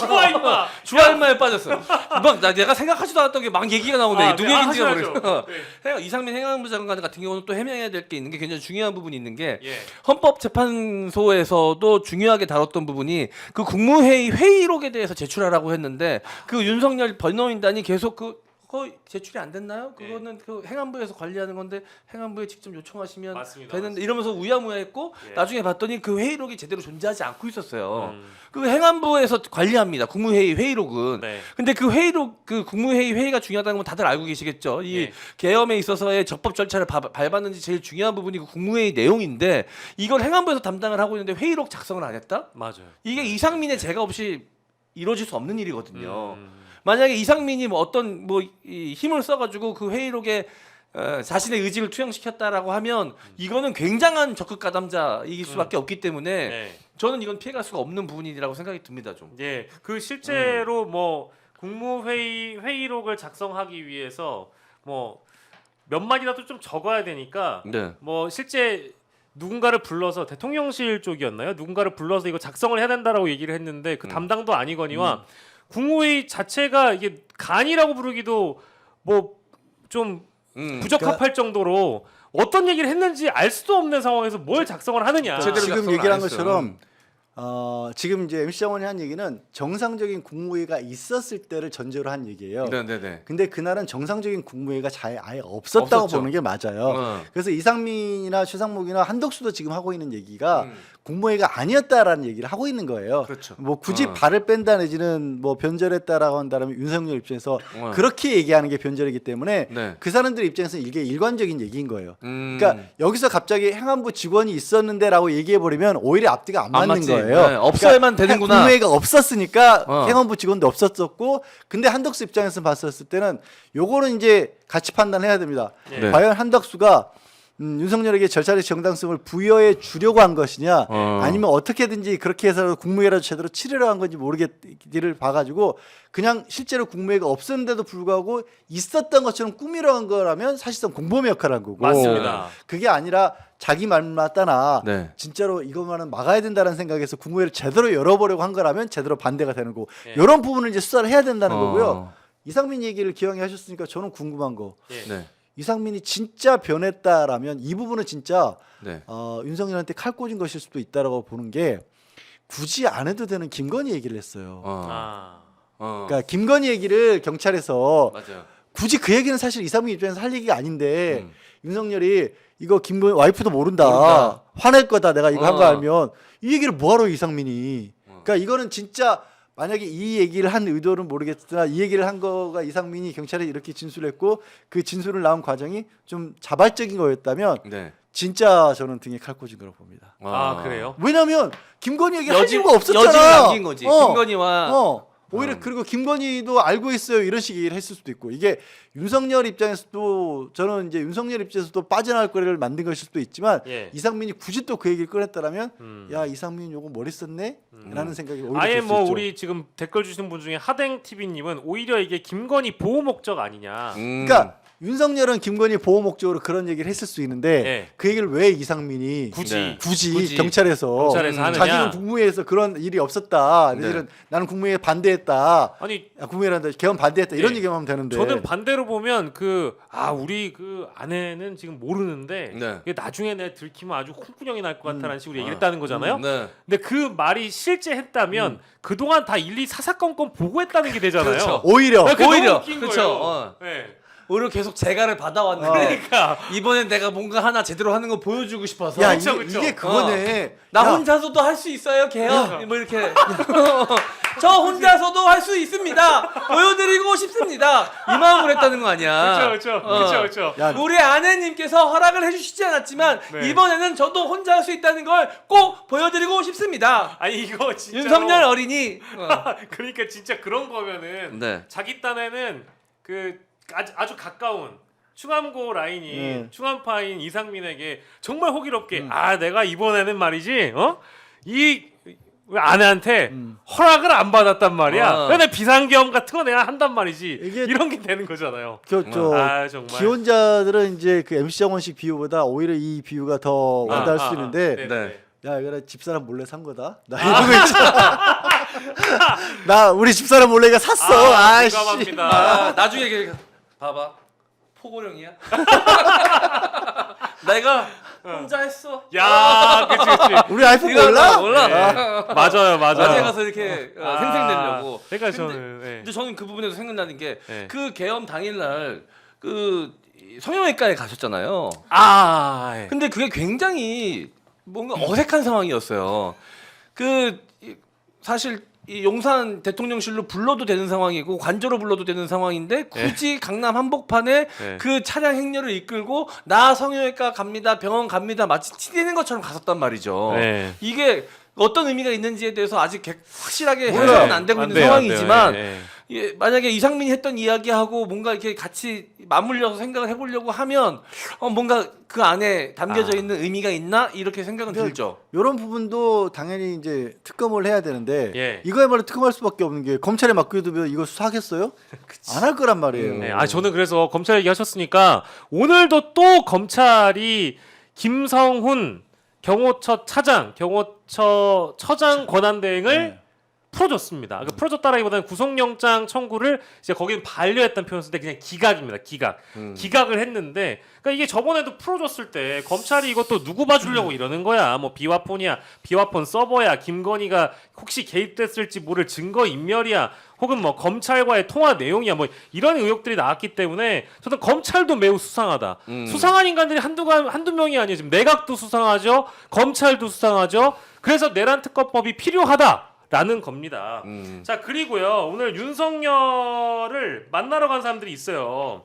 [SPEAKER 2] 좋아 임마.
[SPEAKER 1] 주화인마에 빠졌어요. 막 내가 생각하지도 않았던 게 막 얘기가 나오네. 누구 얘기인지가
[SPEAKER 2] 하셔야죠.
[SPEAKER 1] 모르겠어.
[SPEAKER 2] 네.
[SPEAKER 1] 이상민 행안부 장관 같은 경우는 또 해명해야 될 게 있는 게 굉장히 중요한 부분이 있는 게
[SPEAKER 2] 예.
[SPEAKER 1] 헌법재판소에서도 중요하게 다뤘던 부분이 그 국무회의 회의록에 대해서 제출하라고 했는데 그 윤석열 변호인단이 계속 그거 제출이 안 됐나요? 그거는 그 행안부에서 관리하는 건데 행안부에 직접 요청하시면
[SPEAKER 2] 맞습니다.
[SPEAKER 1] 되는데 이러면서 우야무야했고
[SPEAKER 2] 예.
[SPEAKER 1] 나중에 봤더니 그 회의록이 제대로 존재하지 않고 있었어요. 그 행안부에서 관리합니다. 국무회의 회의록은.
[SPEAKER 2] 네.
[SPEAKER 1] 근데 그 회의록 그 국무회의 회의가 중요하다는 건 다들 알고 계시겠죠. 이
[SPEAKER 2] 예.
[SPEAKER 1] 계엄에 있어서의 적법 절차를 밟았는지 제일 중요한 부분이 그 국무회의 내용인데 이걸 행안부에서 담당을 하고 있는데 회의록 작성을 안 했다?
[SPEAKER 2] 맞아요.
[SPEAKER 1] 이게 이상민의 죄가 없이 이루어질 수 없는 일이거든요.
[SPEAKER 2] 음.
[SPEAKER 1] 만약에 이상민이 뭐 어떤 이 힘을 써가지고 그 회의록에 자신의 의지를 투영시켰다라고 하면 이거는 굉장한 적극 가담자이길 수밖에 없기 때문에
[SPEAKER 2] 네.
[SPEAKER 1] 저는 이건 피해갈 수가 없는 부분이라고 생각이 듭니다. 좀.
[SPEAKER 2] 예. 그 실제로 뭐 국무회의 회의록을 작성하기 위해서 뭐 몇 마디라도 좀 적어야 되니까
[SPEAKER 1] 네.
[SPEAKER 2] 뭐 실제 누군가를 불러서 대통령실 쪽이었나요? 누군가를 불러서 이거 작성을 해야 된다라고 얘기를 했는데 그 담당도 아니거니와 국무회의 자체가 이게 간이라고 부르기도 뭐 좀 부적합할 정도로 어떤 얘기를 했는지 알 수도 없는 상황에서 뭘 작성을 하느냐.
[SPEAKER 1] 제대로
[SPEAKER 3] 지금
[SPEAKER 1] 작성을
[SPEAKER 3] 얘기한
[SPEAKER 1] 안 했어요.
[SPEAKER 3] 것처럼 지금 이제 MC 장관이 한 얘기는 정상적인 국무회의가 있었을 때를 전제로 한 얘기예요.
[SPEAKER 1] 네네네.
[SPEAKER 3] 근데 그날은 정상적인 국무회의가 아예 없었다고
[SPEAKER 1] 없었죠.
[SPEAKER 3] 보는 게 맞아요. 그래서 이상민이나 최상목이나 한덕수도 지금 하고 있는 얘기가 국무회의가 아니었다라는 얘기를 하고 있는 거예요.
[SPEAKER 1] 그렇죠.
[SPEAKER 3] 뭐 굳이 발을 뺀다 내지는 뭐 변절했다라고 한다면 윤석열 입장에서 그렇게 얘기하는 게 변절이기 때문에
[SPEAKER 1] 네.
[SPEAKER 3] 그 사람들 입장에서는 이게 일관적인 얘기인 거예요.
[SPEAKER 1] 음.
[SPEAKER 3] 그러니까 여기서 갑자기 행안부 직원이 있었는데라고 얘기해 버리면 오히려 앞뒤가 안 맞는
[SPEAKER 1] 맞지.
[SPEAKER 3] 거예요.
[SPEAKER 1] 네, 없어야만 되는구나.
[SPEAKER 3] 국무회의가 없었으니까
[SPEAKER 1] 어.
[SPEAKER 3] 행안부 직원도 없었었고, 근데 한덕수 입장에서 봤었을 때는 요거는 이제 같이 판단해야 됩니다.
[SPEAKER 1] 네.
[SPEAKER 3] 과연 한덕수가 윤석열에게 절차의 정당성을 부여해 주려고 한 것이냐, 아니면 어떻게든지 그렇게 해서 국무회의라도 제대로 치르려 한 건지 모르겠기를 봐가지고 그냥 실제로 국무회의가 없었는데도 불구하고 있었던 것처럼 꾸미려 한 거라면 사실상 공범의 역할을 한 거고,
[SPEAKER 2] 맞습니다.
[SPEAKER 3] 그게 아니라 자기 말 맞다나
[SPEAKER 1] 네.
[SPEAKER 3] 진짜로 이것만은 막아야 된다는 생각에서 국무회의를 제대로 열어보려고 한 거라면 제대로 반대가 되는 거고,
[SPEAKER 2] 예.
[SPEAKER 3] 이런 부분을 이제 수사를 해야 된다는 거고요.
[SPEAKER 1] 어.
[SPEAKER 3] 이상민 얘기를 기왕에 하셨으니까 저는 궁금한 거,
[SPEAKER 2] 예.
[SPEAKER 1] 네.
[SPEAKER 3] 이상민이 진짜 변했다라면 이 부분은 진짜
[SPEAKER 1] 네.
[SPEAKER 3] 윤석열한테 칼 꽂은 것일 수도 있다라고 보는 게, 굳이 안 해도 되는 김건희 얘기를 했어요.
[SPEAKER 2] 아.
[SPEAKER 3] 그러니까 김건희 얘기를 경찰에서
[SPEAKER 1] 맞아요.
[SPEAKER 3] 굳이 그 얘기는 사실 이상민 입장에서 할 얘기가 아닌데 윤석열이 이거 김건희 와이프도 모른다. 화낼 거다 내가 이거 한 거 알면, 이 얘기를 뭐하러 이상민이. 그러니까 이거는 진짜 만약에 이 얘기를 한 의도는 모르겠으나 이 얘기를 한 거가 이상민이 경찰에 이렇게 진술했고 그 진술을 나온 과정이 좀 자발적인 거였다면
[SPEAKER 1] 네.
[SPEAKER 3] 진짜 저는 등에 칼 꽂은 거라고 봅니다.
[SPEAKER 2] 아, 그래요?
[SPEAKER 3] 왜냐면 김건희 얘기 할 이유가
[SPEAKER 1] 여지를
[SPEAKER 3] 없었잖아.
[SPEAKER 1] 남긴 거지. 김건희와
[SPEAKER 3] 오히려 그리고 김건희도 알고 있어요 이런 식의 얘기를 했을 수도 있고, 이게 윤석열 입장에서도 저는 이제 윤석열 입장에서도 빠져나갈 거리를 만든 것일 수도 있지만
[SPEAKER 2] 예.
[SPEAKER 3] 이상민이 굳이 또 그 얘기를 꺼냈다라면 야 이상민 요거 머리 썼네 라는 생각이 오히려
[SPEAKER 2] 아예
[SPEAKER 3] 들 수
[SPEAKER 2] 뭐
[SPEAKER 3] 있죠.
[SPEAKER 2] 우리 지금 댓글 주신 분 중에 하댕 TV님은 오히려 이게 김건희 보호 목적 아니냐.
[SPEAKER 3] 그러니까 윤석열은 김건희 보호 목적으로 그런 얘기를 했을 수 있는데
[SPEAKER 2] 예.
[SPEAKER 3] 그 얘기를 왜 이상민이
[SPEAKER 2] 굳이
[SPEAKER 1] 네.
[SPEAKER 3] 굳이 경찰에서
[SPEAKER 2] 하느냐.
[SPEAKER 3] 자기는 국무회의에서 그런 일이 없었다. 내지는 나는 국무회의에 반대했다.
[SPEAKER 2] 아니
[SPEAKER 3] 국무회의란다. 개헌 반대했다. 이런
[SPEAKER 2] 예.
[SPEAKER 3] 얘기만 하면 되는데.
[SPEAKER 2] 저는 반대로 보면 우리 그 아내는 지금 모르는데
[SPEAKER 1] 네.
[SPEAKER 2] 이게 나중에 내 들키면 아주 콩구녕이 날 것 같다는 식으로 얘기를 했다는 거잖아요.
[SPEAKER 1] 네.
[SPEAKER 2] 근데 그 말이 실제 했다면 그동안 다 일일이 사사건건 보고했다는 게 되잖아요.
[SPEAKER 1] 그렇죠.
[SPEAKER 3] 오히려
[SPEAKER 2] 그게
[SPEAKER 1] 오히려.
[SPEAKER 2] 너무 웃긴
[SPEAKER 1] 그렇죠.
[SPEAKER 2] 거예요.
[SPEAKER 1] 어.
[SPEAKER 2] 네.
[SPEAKER 1] 오히려 계속 재가를 받아왔는데
[SPEAKER 2] 그러니까
[SPEAKER 1] 이번엔 내가 뭔가 하나 제대로 하는 거 보여주고 싶어서
[SPEAKER 3] 야
[SPEAKER 2] 그쵸,
[SPEAKER 3] 이게,
[SPEAKER 2] 그쵸.
[SPEAKER 3] 이게 그거네.
[SPEAKER 1] 나
[SPEAKER 3] 야,
[SPEAKER 1] 혼자서도 할 수 있어요 개혁 뭐 이렇게 저 혼자서도 할 수 있습니다 보여드리고 싶습니다 이 마음으로 했다는 거 아니야.
[SPEAKER 2] 그렇죠.
[SPEAKER 3] 야,
[SPEAKER 1] 우리 아내님께서 허락을 해주시지 않았지만
[SPEAKER 2] 네.
[SPEAKER 1] 이번에는 저도 혼자 할 수 있다는 걸 꼭 보여드리고 싶습니다.
[SPEAKER 2] 아니 이거 진짜
[SPEAKER 1] 윤석열 어린이.
[SPEAKER 2] 그러니까 진짜 그런 거면은
[SPEAKER 1] 네.
[SPEAKER 2] 자기 딴에는 그 아주 가까운 충암고 라인이 충암파인 이상민에게 정말 호기롭게 아 내가 이번에는 말이지 이 아내한테 허락을 안 받았단 말이야. 근데 비상계엄 같은 거 내가 한단 말이지.
[SPEAKER 3] 이게-
[SPEAKER 2] 이런 게 되는 거잖아요.
[SPEAKER 3] 저
[SPEAKER 2] 아 정말.
[SPEAKER 3] 기혼자들은 이제 그 MC 정원식 비유보다 오히려 이 비유가 더 와닿을 수 있는데
[SPEAKER 2] 네.
[SPEAKER 3] 야 이거 집사람 몰래 산 거다. 나 이런 거 있잖아. 나 우리 집사람 몰래 이거 샀어. 아이씨.
[SPEAKER 2] 공감합니다.
[SPEAKER 1] 아, 나중에 이렇게 봐봐 포고령이야. 내가 혼자 했어.
[SPEAKER 2] 야, 그치.
[SPEAKER 3] 우리 아이폰
[SPEAKER 1] 이거
[SPEAKER 3] 몰라?
[SPEAKER 1] 몰라.
[SPEAKER 2] 맞아요.
[SPEAKER 1] 낮에 가서 이렇게 생생내려고.
[SPEAKER 2] 그러니까
[SPEAKER 1] 근데-
[SPEAKER 2] 저는
[SPEAKER 1] 근데 저는 그 부분에서 생각나는 게
[SPEAKER 2] 네.
[SPEAKER 1] 그 계엄 당일날 그 성형외과에 가셨잖아요.
[SPEAKER 2] 예.
[SPEAKER 1] 근데 그게 굉장히 뭔가 어색한 상황이었어요. 사실 이 용산 대통령실로 불러도 되는 상황이고 관저로 불러도 되는 상황인데 굳이 강남 한복판에
[SPEAKER 2] 네.
[SPEAKER 1] 그 차량 행렬을 이끌고 나 성형외과 갑니다, 병원 갑니다 마치 치대는 것처럼 갔었단 말이죠.
[SPEAKER 2] 네.
[SPEAKER 1] 이게 어떤 의미가 있는지에 대해서 아직 확실하게
[SPEAKER 3] 몰라요.
[SPEAKER 1] 해석은 안 되고 있는
[SPEAKER 2] 돼요,
[SPEAKER 1] 상황이지만
[SPEAKER 2] 안 돼요. 예.
[SPEAKER 1] 예, 만약에 이상민이 했던 이야기하고 뭔가 이렇게 같이 맞물려서 생각을 해보려고 하면 뭔가 그 안에 담겨져 있는 의미가 있나 이렇게 생각은 들죠.
[SPEAKER 3] 이런 부분도 당연히 이제 특검을 해야 되는데
[SPEAKER 2] 예.
[SPEAKER 3] 이거야말로 특검할 수밖에 없는 게 검찰에 맡겨두면 이거 수사하겠어요? 안 할 거란 말이에요.
[SPEAKER 2] 네, 저는 그래서 검찰 얘기하셨으니까 오늘도 또 검찰이 김성훈 경호처 차장, 경호처 처장 권한대행을 풀어줬습니다. 그 풀어줬다라기보다는 구속영장 청구를 이제 거기는 반려했다는 표현을 쓸 때 그냥 기각입니다. 기각을 했는데, 그러니까 이게 저번에도 풀어줬을 때 검찰이 이것도 누구 봐주려고 이러는 거야. 뭐 비화폰이야, 비화폰 서버야, 김건희가 혹시 개입됐을지 모를 증거 인멸이야, 혹은 뭐 검찰과의 통화 내용이야, 뭐 이런 의혹들이 나왔기 때문에 저는 검찰도 매우 수상하다. 수상한 인간들이 한두 명이 아니에요. 지금 내각도 수상하죠, 검찰도 수상하죠. 그래서 내란 특검법이 필요하다. 라는 겁니다. 자, 그리고요, 오늘 윤석열을 만나러 간 사람들이 있어요.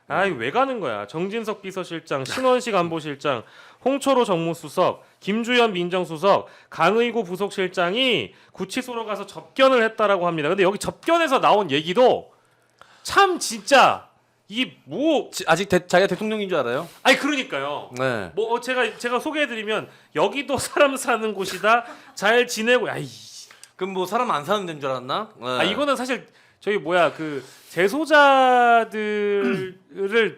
[SPEAKER 2] 아, 이거 왜 가는 거야? 정진석 비서실장, 신원식 안보실장, 홍철호 정무수석, 김주현 민정수석, 강의구 부속실장이 구치소로 가서 접견을 했다라고 합니다. 근데 여기 접견에서 나온 얘기도 참 진짜
[SPEAKER 1] 아직 자기가 대통령인 줄 알아요?
[SPEAKER 2] 아니 그러니까요.
[SPEAKER 1] 네.
[SPEAKER 2] 뭐 제가 소개해드리면 여기도 사람 사는 곳이다. 잘 지내고
[SPEAKER 1] 그럼 뭐 사람 안 사는 데인 줄 알았나? 네.
[SPEAKER 2] 이거는 사실 저희 그 재소자들을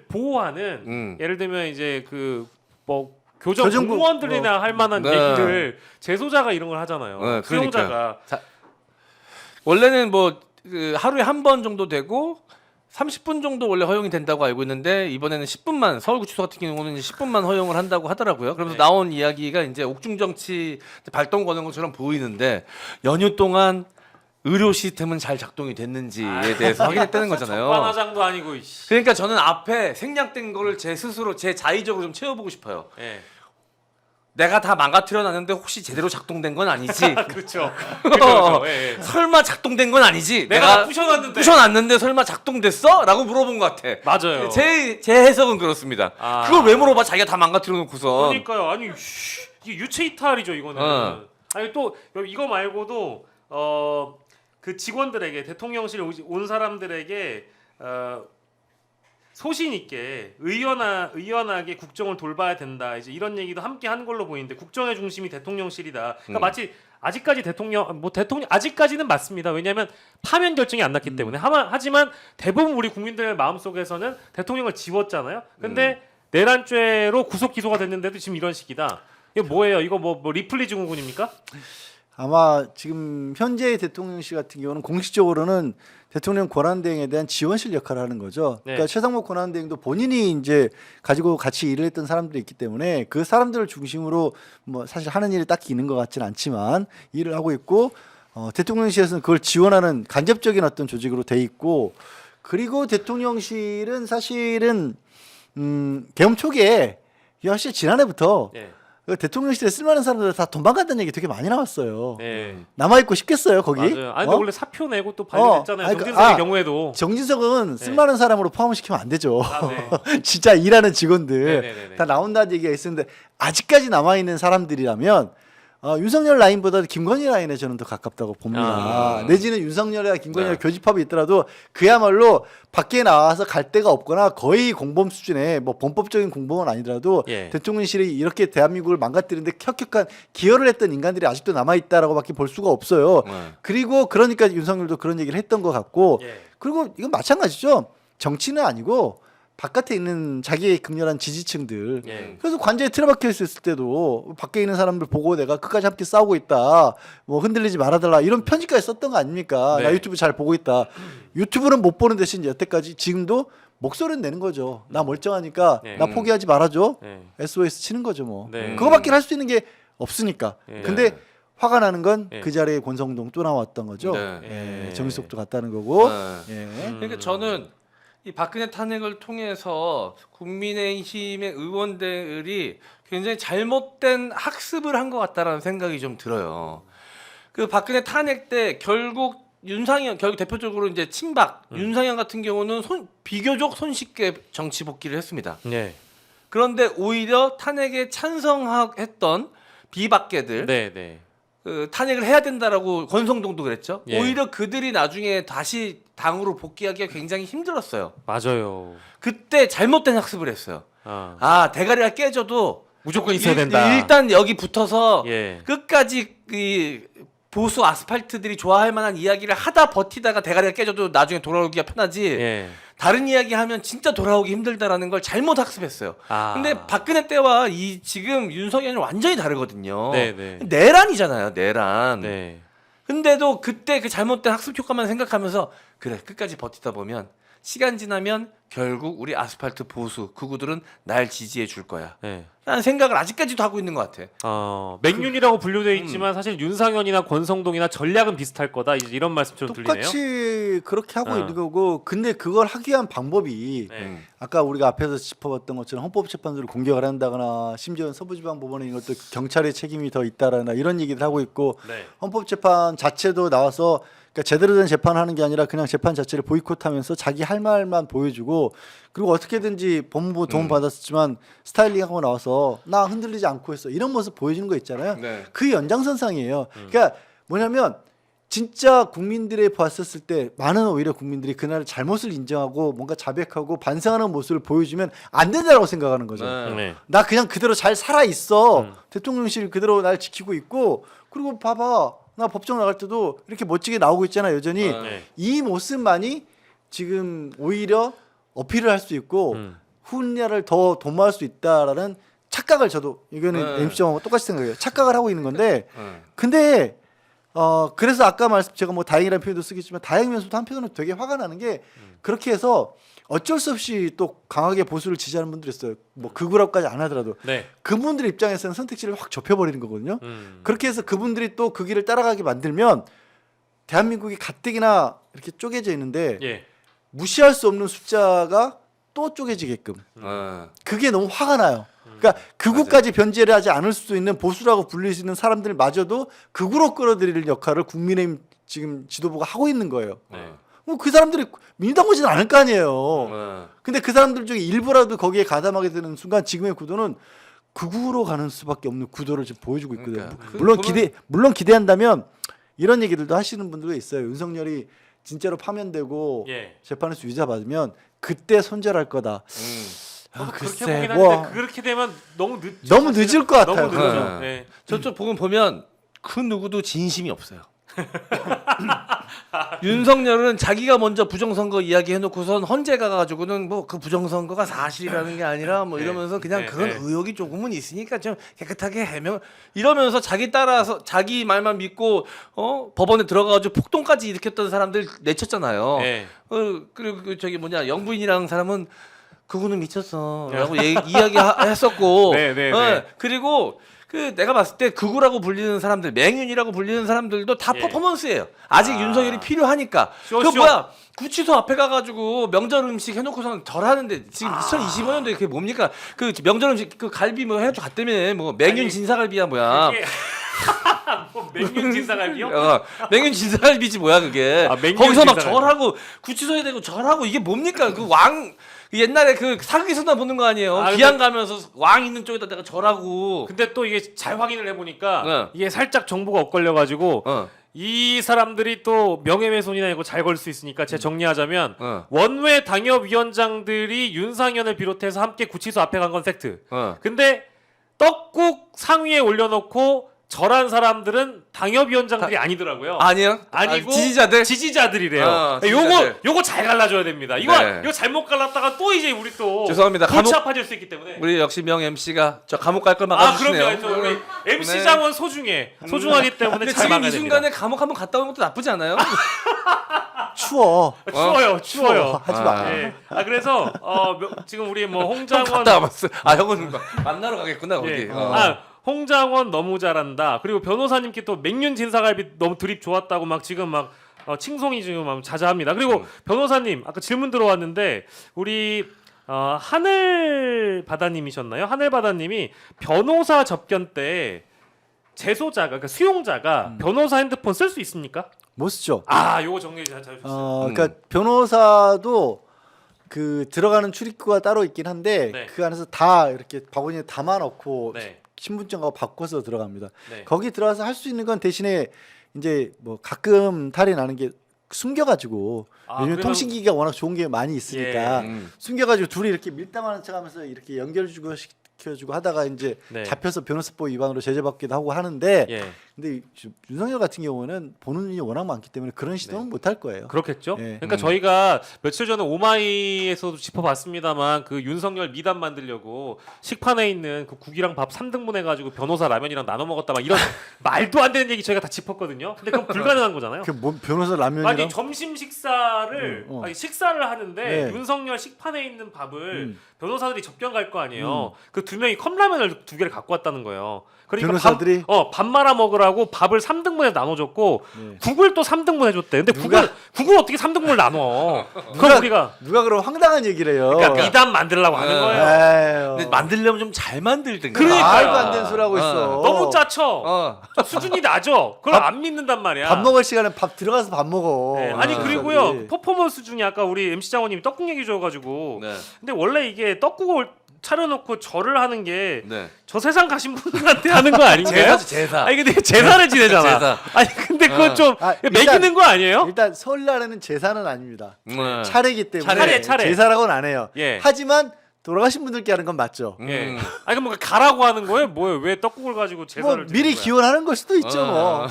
[SPEAKER 2] 보호하는 예를 들면 이제 그 뭐 교정
[SPEAKER 3] 교정부,
[SPEAKER 2] 공무원들이나 할 만한
[SPEAKER 1] 네.
[SPEAKER 2] 얘기를 재소자가 이런 걸 하잖아요.
[SPEAKER 1] 네,
[SPEAKER 2] 수용자가.
[SPEAKER 1] 원래는 하루에 한 번 정도 되고 30분 정도 원래 허용이 된다고 알고 있는데 이번에는 10분만, 서울구치소 같은 경우는 이제 10분만 허용을 한다고 하더라고요. 그러면서 나온 이야기가 이제 옥중 정치 발동 거는 것처럼 보이는데 연휴 동안 의료 시스템은 잘 작동이 됐는지에 대해서 확인했다는 거잖아요.
[SPEAKER 2] 적반하장도 아니고.
[SPEAKER 1] 그러니까 저는 앞에 생략된 거를 제 스스로 제 자의적으로 좀 채워보고 싶어요.
[SPEAKER 2] 예.
[SPEAKER 1] 내가 다 망가뜨려 놨는데 혹시 제대로 작동된 건 아니지?
[SPEAKER 2] 그렇죠. 그렇죠. 예.
[SPEAKER 1] 설마 작동된 건 아니지?
[SPEAKER 2] 내가 부셔놨는데.
[SPEAKER 1] 부셔놨는데 설마 작동됐어? 라고 물어본 것 같아.
[SPEAKER 2] 맞아요.
[SPEAKER 1] 제 해석은 그렇습니다. 그걸 왜 물어봐? 자기가 다 망가뜨려 놓고서.
[SPEAKER 2] 그러니까요. 아니 이게 유체 이탈이죠 이거는. 아니 또 이거 말고도 그 직원들에게, 대통령실 온 사람들에게 소신 있게 의연하게 국정을 돌봐야 된다. 이제 이런 얘기도 함께 한 걸로 보이는데, 국정의 중심이 대통령실이다. 그러니까 마치 아직까지 대통령 아직까지는 맞습니다. 왜냐하면 파면 결정이 안 났기 때문에. 하지만 대부분 우리 국민들의 마음속에서는 대통령을 지웠잖아요. 근데 내란죄로 구속 기소가 됐는데도 지금 이런 식이다. 이거 뭐예요? 이거 뭐 리플리 증후군입니까?
[SPEAKER 3] 아마 지금 현재의 대통령실 같은 경우는 공식적으로는 대통령 권한대행에 대한 지원실 역할을 하는 거죠.
[SPEAKER 2] 네.
[SPEAKER 3] 그러니까 최상목 권한대행도 본인이 이제 가지고 같이 일을 했던 사람들이 있기 때문에 그 사람들을 중심으로 뭐 사실 하는 일이 딱히 있는 것 같지는 않지만 일을 하고 있고, 대통령실에서는 그걸 지원하는 간접적인 어떤 조직으로 돼 있고, 그리고 대통령실은 사실은 계엄 초기에 사실 지난해부터
[SPEAKER 2] 예.
[SPEAKER 3] 그 대통령실에 쓸만한 사람들 다 도망간다는 얘기 되게 많이 나왔어요.
[SPEAKER 2] 예.
[SPEAKER 3] 남아 있고 싶겠어요 거기?
[SPEAKER 2] 맞아요. 아니 근데
[SPEAKER 3] 어?
[SPEAKER 2] 원래 사표 내고 또 발표됐잖아요.
[SPEAKER 3] 아니,
[SPEAKER 2] 정진석의 경우에도.
[SPEAKER 3] 정진석은 쓸만한 사람으로 포함을 시키면 안 되죠.
[SPEAKER 2] 아, 네.
[SPEAKER 3] 진짜 일하는 직원들
[SPEAKER 2] 네네네네.
[SPEAKER 3] 다 나온다는 얘기가 있었는데 아직까지 남아 있는 사람들이라면 윤석열 라인보다 김건희 라인에 저는 더 가깝다고 봅니다. 내지는 윤석열이나 김건희가
[SPEAKER 1] 네.
[SPEAKER 3] 교집합이 있더라도 그야말로 밖에 나와서 갈 데가 없거나 거의 공범 수준의 뭐 범법적인 공범은 아니더라도
[SPEAKER 2] 예.
[SPEAKER 3] 대통령실이 이렇게 대한민국을 망가뜨리는데 혁혁한 기여를 했던 인간들이 아직도 남아 있다라고밖에 볼 수가 없어요.
[SPEAKER 1] 네.
[SPEAKER 3] 그리고 그러니까 윤석열도 그런 얘기를 했던 것 같고
[SPEAKER 2] 예.
[SPEAKER 3] 그리고 이건 마찬가지죠. 정치는 아니고 바깥에 있는 자기의 극렬한 지지층들.
[SPEAKER 2] 예.
[SPEAKER 3] 그래서 관저에 틀어박혀 있을 때도 밖에 있는 사람들 보고 내가 끝까지 함께 싸우고 있다. 뭐 흔들리지 말아달라 이런 편지까지 썼던 거 아닙니까?
[SPEAKER 2] 네.
[SPEAKER 3] 나 유튜브 잘 보고 있다. 유튜브는 못 보는 대신 여태까지 지금도 목소리는 내는 거죠. 나 멀쩡하니까
[SPEAKER 2] 네.
[SPEAKER 3] 나 포기하지 말아줘.
[SPEAKER 2] 네.
[SPEAKER 3] SOS 치는 거죠 뭐.
[SPEAKER 2] 네.
[SPEAKER 3] 그거밖에 할 수 있는 게 없으니까.
[SPEAKER 2] 네.
[SPEAKER 3] 근데 화가 나는 건 그
[SPEAKER 2] 네.
[SPEAKER 3] 자리에 권성동 또 나왔던 거죠.
[SPEAKER 1] 네.
[SPEAKER 3] 예, 정의석도 갔다는 거고.
[SPEAKER 1] 네.
[SPEAKER 3] 예.
[SPEAKER 1] 그러니까 저는 이 박근혜 탄핵을 통해서 국민의힘의 의원들이 굉장히 잘못된 학습을 한 것 같다라는 생각이 좀 들어요. 그 박근혜 탄핵 때 결국 결국 대표적으로 이제 친박 윤상현 같은 경우는 비교적 손쉽게 정치 복귀를 했습니다.
[SPEAKER 2] 네.
[SPEAKER 1] 그런데 오히려 탄핵에 찬성했던 비박계들
[SPEAKER 2] 네, 네.
[SPEAKER 1] 그 탄핵을 해야 된다라고 권성동도 그랬죠.
[SPEAKER 2] 예.
[SPEAKER 1] 오히려 그들이 나중에 다시 당으로 복귀하기가 굉장히 힘들었어요.
[SPEAKER 2] 맞아요.
[SPEAKER 1] 그때 잘못된 학습을 했어요. 대가리가 깨져도
[SPEAKER 2] 무조건 있어야 된다.
[SPEAKER 1] 일단 여기 붙어서
[SPEAKER 2] 예.
[SPEAKER 1] 끝까지 이 보수 아스팔트들이 좋아할 만한 이야기를 하다 버티다가 대가리가 깨져도 나중에 돌아오기가 편하지.
[SPEAKER 2] 예.
[SPEAKER 1] 다른 이야기 하면 진짜 돌아오기 힘들다라는 걸 잘못 학습했어요.
[SPEAKER 2] 아.
[SPEAKER 1] 근데 박근혜 때와 이 지금 윤석열은 완전히 다르거든요.
[SPEAKER 2] 네, 네.
[SPEAKER 1] 내란이잖아요, 내란.
[SPEAKER 2] 네.
[SPEAKER 1] 근데도 그때 그 잘못된 학습 효과만 생각하면서 그래 끝까지 버티다 보면 시간 지나면 결국 우리 아스팔트 보수 극우들은 날 지지해 줄 거야
[SPEAKER 2] 네.
[SPEAKER 1] 라는 생각을 아직까지도 하고 있는 것 같아.
[SPEAKER 2] 맹윤이라고 분류되어 있지만 사실 윤상현이나 권성동이나 전략은 비슷할 거다. 이제 이런 말씀처럼 들리네요.
[SPEAKER 3] 똑같이 그렇게 하고 있는 거고 근데 그걸 하기 위한 방법이
[SPEAKER 2] 네.
[SPEAKER 3] 아까 우리가 앞에서 짚어봤던 것처럼 헌법재판소를 공격을 한다거나 심지어는 서부지방법원에 이것도 경찰의 책임이 더 있다라나 이런 얘기를 하고 있고
[SPEAKER 2] 네.
[SPEAKER 3] 헌법재판 자체도 나와서 그러니까 제대로 된 재판하는 게 아니라 그냥 재판 자체를 보이콧하면서 자기 할 말만 보여주고 그리고 어떻게든지 법무부 도움 받았지만 스타일링하고 나와서 나 흔들리지 않고 했어 이런 모습 보여주는 거 있잖아요.
[SPEAKER 1] 네.
[SPEAKER 3] 그 연장선상이에요. 그러니까 뭐냐면 진짜 국민들이 봤었을 때 많은 오히려 국민들이 그날 잘못을 인정하고 뭔가 자백하고 반성하는 모습을 보여주면 안 된다라고 생각하는 거죠.
[SPEAKER 1] 네.
[SPEAKER 2] 네.
[SPEAKER 3] 나 그냥 그대로 잘 살아 있어. 대통령실 그대로 날 지키고 있고 그리고 봐봐 나 법정 나갈 때도 이렇게 멋지게 나오고 있잖아 여전히.
[SPEAKER 2] 네.
[SPEAKER 3] 이 모습만이 지금 오히려 어필을 할 수 있고 훈련을 더 도모할 수 있다라는 착각을 저도 이거는
[SPEAKER 1] 네.
[SPEAKER 3] MC하고 똑같이 생각해요. 착각을 하고 있는 건데
[SPEAKER 1] 네.
[SPEAKER 3] 근데 그래서 아까 말씀 제가 뭐 다행이라는 표현도 쓰겠지만 다행이면서도 한편으로는 되게 화가 나는 게 그렇게 해서 어쩔 수 없이 또 강하게 보수를 지지하는 분들이 있어요. 뭐 극우라고까지 안 하더라도
[SPEAKER 2] 네.
[SPEAKER 3] 그분들 입장에서는 선택지를 확 좁혀버리는 거거든요.
[SPEAKER 2] 음.
[SPEAKER 3] 그렇게 해서 그분들이 또 그 길을 따라가게 만들면 대한민국이 가뜩이나 이렇게 쪼개져 있는데
[SPEAKER 2] 예.
[SPEAKER 3] 무시할 수 없는 숫자가 또 쪼개지게끔
[SPEAKER 1] 네.
[SPEAKER 3] 그게 너무 화가 나요. 그러니까 극우까지 변제를 하지 않을 수도 있는 보수라고 불릴 수 있는 사람들마저도 극우로 끌어들이는 역할을 국민의힘 지금 지도부가 하고 있는 거예요.
[SPEAKER 1] 네.
[SPEAKER 3] 그 사람들이 민주당 오지는 않을 거 아니에요.
[SPEAKER 1] 네.
[SPEAKER 3] 근데 그 사람들 중에 일부라도 거기에 가담하게 되는 순간 지금의 구도는 극우로 가는 수밖에 없는 구도를 지금 보여주고 있거든요.
[SPEAKER 1] 그러니까.
[SPEAKER 3] 물론 기대한다면 이런 얘기들도 하시는 분들도 있어요. 윤석열이 진짜로 파면되고
[SPEAKER 2] 예.
[SPEAKER 3] 재판에서 유죄 받으면 그때 손절할 거다.
[SPEAKER 2] 그렇게
[SPEAKER 3] 글쎄,
[SPEAKER 2] 보긴 하는데
[SPEAKER 3] 뭐
[SPEAKER 2] 그렇게 되면 너무
[SPEAKER 3] 너무 늦을 것 같아요.
[SPEAKER 2] 너무 늦죠.
[SPEAKER 1] 그거는.
[SPEAKER 2] 네.
[SPEAKER 1] 저쪽 보면 그 누구도 진심이 없어요. 윤석열은 자기가 먼저 부정선거 이야기 해놓고선 헌재 가가지고는 뭐 그 부정선거가 사실이라는 게 아니라 뭐 이러면서 그냥 그런 의혹이 조금은 있으니까 좀 깨끗하게 해명 이러면서 자기 따라서 자기 말만 믿고 법원에 들어가가지고 폭동까지 일으켰던 사람들 내쳤잖아요.
[SPEAKER 2] 네.
[SPEAKER 1] 그리고 그 저기 뭐냐 영부인이라는 사람은 그거는 미쳤어라고 이야기했었고
[SPEAKER 2] 네, 네, 네.
[SPEAKER 1] 그리고 그 내가 봤을 때 극우라고 불리는 사람들, 맹윤이라고 불리는 사람들도 다
[SPEAKER 2] 예.
[SPEAKER 1] 퍼포먼스예요. 아직 윤석열이 필요하니까.
[SPEAKER 2] 쇼쇼.
[SPEAKER 1] 그 뭐야? 구치소 앞에 가가지고 명절 음식 해놓고서는 절하는데 지금 2025년도에 그게 뭡니까? 그 명절 음식 그 갈비 뭐 해도 갔다며 뭐 맹윤
[SPEAKER 2] 아니,
[SPEAKER 1] 진사갈비야 뭐야?
[SPEAKER 2] 그게 뭐 맹윤 진사갈비요?
[SPEAKER 1] 맹윤 진사갈비지 뭐야 그게?
[SPEAKER 2] 아, 맹윤
[SPEAKER 1] 거기서 막
[SPEAKER 2] 진사갈비.
[SPEAKER 1] 절하고 구치소에 대고 절하고 이게 뭡니까? 그 왕 옛날에 그 사극에서나 보는 거 아니에요?
[SPEAKER 2] 아,
[SPEAKER 1] 기양 가면서 왕 있는 쪽에다 내가 절하고.
[SPEAKER 2] 근데 또 이게 잘 확인을 해보니까
[SPEAKER 1] 네.
[SPEAKER 2] 이게 살짝 정보가 엇걸려가지고
[SPEAKER 1] 어.
[SPEAKER 2] 이 사람들이 또 명예훼손이나 이거 잘 걸 수 있으니까 제가 정리하자면
[SPEAKER 1] 어.
[SPEAKER 2] 원외 당협위원장들이 윤상현을 비롯해서 함께 구치소 앞에 간 건 팩트.
[SPEAKER 1] 어.
[SPEAKER 2] 근데 떡국 상위에 올려놓고 절한 사람들은 당협위원장들이 아니더라고요.
[SPEAKER 1] 아니요?
[SPEAKER 2] 아니고
[SPEAKER 1] 지지자들?
[SPEAKER 2] 지지자들이래요.
[SPEAKER 1] 지지자들.
[SPEAKER 2] 요거 잘 갈라줘야 됩니다. 이거
[SPEAKER 1] 네.
[SPEAKER 2] 이거 잘못 갈랐다가 또 이제 우리 또
[SPEAKER 1] 죄송합니다.
[SPEAKER 2] 골치 아파질 수 있기 때문에.
[SPEAKER 1] 우리 역시 명 MC가 저 감옥 갈 걸
[SPEAKER 2] 아
[SPEAKER 1] 막아주시네요.
[SPEAKER 2] 그럼요. 또 우리 MC
[SPEAKER 1] 네.
[SPEAKER 2] 장원 소중하기 때문에
[SPEAKER 1] 근데
[SPEAKER 2] 잘
[SPEAKER 1] 지금
[SPEAKER 2] 막아야
[SPEAKER 1] 이
[SPEAKER 2] 됩니다.
[SPEAKER 1] 순간에 감옥 한번 갔다 오는 것도 나쁘지 않아요?
[SPEAKER 3] 추워.
[SPEAKER 2] 추워요.
[SPEAKER 3] 하지 마.
[SPEAKER 1] 아.
[SPEAKER 2] 예. 아 그래서 지금 우리 뭐
[SPEAKER 1] 형
[SPEAKER 2] 홍장원
[SPEAKER 1] 갔다 와봤어. 아 형은 만나러 가겠구나 거기.
[SPEAKER 2] 예.
[SPEAKER 1] 어.
[SPEAKER 2] 홍장원 너무 잘한다. 그리고 변호사님께 또 맹윤 진사갈비 너무 드립 좋았다고 막 지금 막 칭송이 지금 막 자자합니다. 그리고 변호사님 아까 질문 들어왔는데 우리 하늘바다님이셨나요? 하늘바다님이 변호사 접견 때 재소자가 그러니까 수용자가 변호사 핸드폰 쓸 수 있습니까?
[SPEAKER 3] 못 쓰죠.
[SPEAKER 2] 아, 요거 정리 잘 해주세요.
[SPEAKER 3] 그러니까 변호사도 그 들어가는 출입구가 따로 있긴 한데
[SPEAKER 2] 네.
[SPEAKER 3] 그 안에서 다 이렇게 바구니에 담아놓고
[SPEAKER 2] 네.
[SPEAKER 3] 신분증하고 바꿔서 들어갑니다.
[SPEAKER 2] 네.
[SPEAKER 3] 거기 들어가서 할 수 있는 건 대신에 이제 뭐 가끔 탈이 나는 게 숨겨가지고 요즘
[SPEAKER 2] 그래서-
[SPEAKER 3] 통신기기가 워낙 좋은 게 많이 있으니까
[SPEAKER 2] 예.
[SPEAKER 3] 숨겨가지고 둘이 이렇게 밀당하는 척하면서 이렇게 연결주고 시켜주고 하다가 이제
[SPEAKER 2] 네.
[SPEAKER 3] 잡혀서 변호사법 위반으로 제재받기도 하고 하는데
[SPEAKER 2] 예.
[SPEAKER 3] 근데 윤석열 같은 경우는 보는 눈이 워낙 많기 때문에 그런 시도는 못 할 거예요.
[SPEAKER 2] 그렇겠죠.
[SPEAKER 3] 예.
[SPEAKER 2] 그러니까 저희가 며칠 전에 오마이에서도 짚어봤습니다만 그 윤석열 미담 만들려고 식판에 있는 그 국이랑 밥 3등분 해가지고 변호사 라면이랑 나눠 먹었다 막 이런 말도 안 되는 얘기 저희가 다 짚었거든요. 근데 그건 불가능한 거잖아요.
[SPEAKER 3] 그 뭔 변호사 라면이랑
[SPEAKER 2] 아니 점심 식사를 아니, 식사를 하는데
[SPEAKER 3] 네.
[SPEAKER 2] 윤석열 식판에 있는 밥을
[SPEAKER 3] 음.
[SPEAKER 2] 변호사들이 접견 갈 거 아니에요. 그 두 명이 컵라면을 2개를 갖고 왔다는 거예요. 그러니까
[SPEAKER 3] 변호사들이?
[SPEAKER 2] 밥 말아 먹으라고 밥을 3등분에 나눠줬고
[SPEAKER 3] 네.
[SPEAKER 2] 국을 또 3등분 해줬대. 근데 국을 어떻게 3등분을 나눠? 그럼
[SPEAKER 3] 누가-
[SPEAKER 2] 우리가
[SPEAKER 3] 누가 그럼 황당한 얘기를 해요.
[SPEAKER 2] 그러니까 미담 만들려고 하는 거예요.
[SPEAKER 3] 에휴.
[SPEAKER 1] 근데 만들려면 좀 잘 만들든가.
[SPEAKER 2] 그러니까요.
[SPEAKER 3] 말도 안 되는 소리 하고 있어.
[SPEAKER 2] 너무 짜쳐.
[SPEAKER 1] 어.
[SPEAKER 2] 수준이 낮아. 그걸 안 믿는단 말이야.
[SPEAKER 3] 밥 먹을 시간에 밥 들어가서 밥 먹어.
[SPEAKER 2] 네, 아니
[SPEAKER 3] 아,
[SPEAKER 2] 그리고요
[SPEAKER 3] 네.
[SPEAKER 2] 퍼포먼스 중에 아까 우리 MC 장원님이 떡국 얘기 줘가지고
[SPEAKER 1] 네.
[SPEAKER 2] 근데 원래 이게 떡국을 차려놓고 절을 하는 게 저
[SPEAKER 1] 네.
[SPEAKER 2] 세상 가신 분들한테 하는 거 아닌가요?
[SPEAKER 1] 제사지 제사.
[SPEAKER 2] 아니 근데 제사를 지내잖아.
[SPEAKER 1] 제사.
[SPEAKER 2] 아니 근데 그건 좀
[SPEAKER 3] 아,
[SPEAKER 2] 매기는 거 아니에요?
[SPEAKER 3] 일단 설날에는 제사는 아닙니다.
[SPEAKER 1] 네.
[SPEAKER 3] 차례이기 때문에
[SPEAKER 2] 차례.
[SPEAKER 3] 제사라고는 안 해요.
[SPEAKER 2] 예.
[SPEAKER 3] 하지만 돌아가신 분들께 하는 건 맞죠.
[SPEAKER 2] 예. 아니 그럼 뭐 가라고 하는 거예요? 뭐예요? 왜 떡국을 가지고 제사를
[SPEAKER 3] 뭐
[SPEAKER 2] 드리는
[SPEAKER 3] 미리
[SPEAKER 2] 거야?
[SPEAKER 3] 기원하는 걸 수도 있죠. 뭐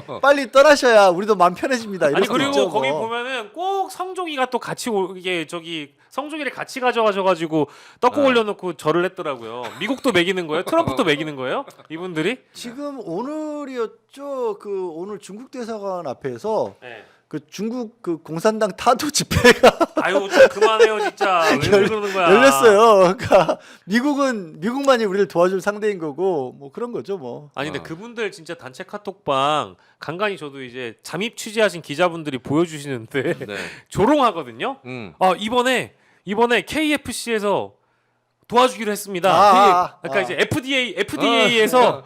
[SPEAKER 1] 어.
[SPEAKER 3] 빨리 떠나셔야 우리도 마음 편해집니다. 이럴
[SPEAKER 2] 아니
[SPEAKER 3] 수도
[SPEAKER 2] 그리고
[SPEAKER 3] 있죠,
[SPEAKER 2] 거기
[SPEAKER 3] 뭐.
[SPEAKER 2] 보면은 꼭 성종이가 또 같이 이게 저기 성종이를 같이 가져가셔가지고 떡국 올려놓고 절을 했더라고요. 미국도 매기는 거예요? 트럼프도 매기는 거예요? 이분들이?
[SPEAKER 3] 지금 오늘이었죠. 그 오늘 중국 대사관 앞에서
[SPEAKER 2] 네.
[SPEAKER 3] 그 중국 그 공산당 타도 집회가
[SPEAKER 2] 아유 좀 그만해요 진짜. 왜 그러는 거야?
[SPEAKER 3] 열렸어요. 그러니까 미국만이 우리를 도와줄 상대인 거고 뭐 그런 거죠 뭐.
[SPEAKER 2] 아니 근데 그분들 진짜 단체 카톡방 간간히 저도 이제 잠입 취재하신 기자분들이 보여주시는데
[SPEAKER 1] 네.
[SPEAKER 2] 조롱하거든요. 이번에 KFC에서 도와주기로 했습니다. 그러니까 이제 FDA에서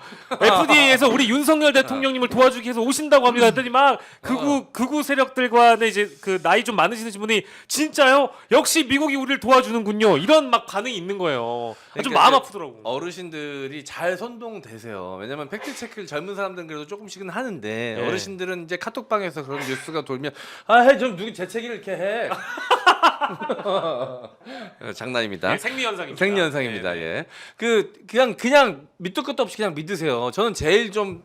[SPEAKER 2] 우리 윤석열 대통령님을 도와주기 위해서 오신다고 합니다. 그랬더니 막 극우 세력들과 이제 그 나이 좀 많으신 분이 진짜요? 역시 미국이 우리를 도와주는군요. 이런 막 반응이 있는 거예요. 좀
[SPEAKER 1] 그러니까
[SPEAKER 2] 마음
[SPEAKER 1] 이제
[SPEAKER 2] 아프더라고.
[SPEAKER 1] 어르신들이 잘 선동되세요. 왜냐면 팩트 체크를 젊은 사람들은 그래도 조금씩은 하는데
[SPEAKER 2] 네.
[SPEAKER 1] 어르신들은 이제 카톡방에서 그런 뉴스가 돌면 아좀 누구 재채기를 이렇게 해. 장난입니다.
[SPEAKER 2] 네, 생리현상입니다.
[SPEAKER 1] 생리현상입니다.
[SPEAKER 2] 네.
[SPEAKER 1] 예. 그냥 밑도 끝도 없이 그냥 믿으세요. 저는 제일 좀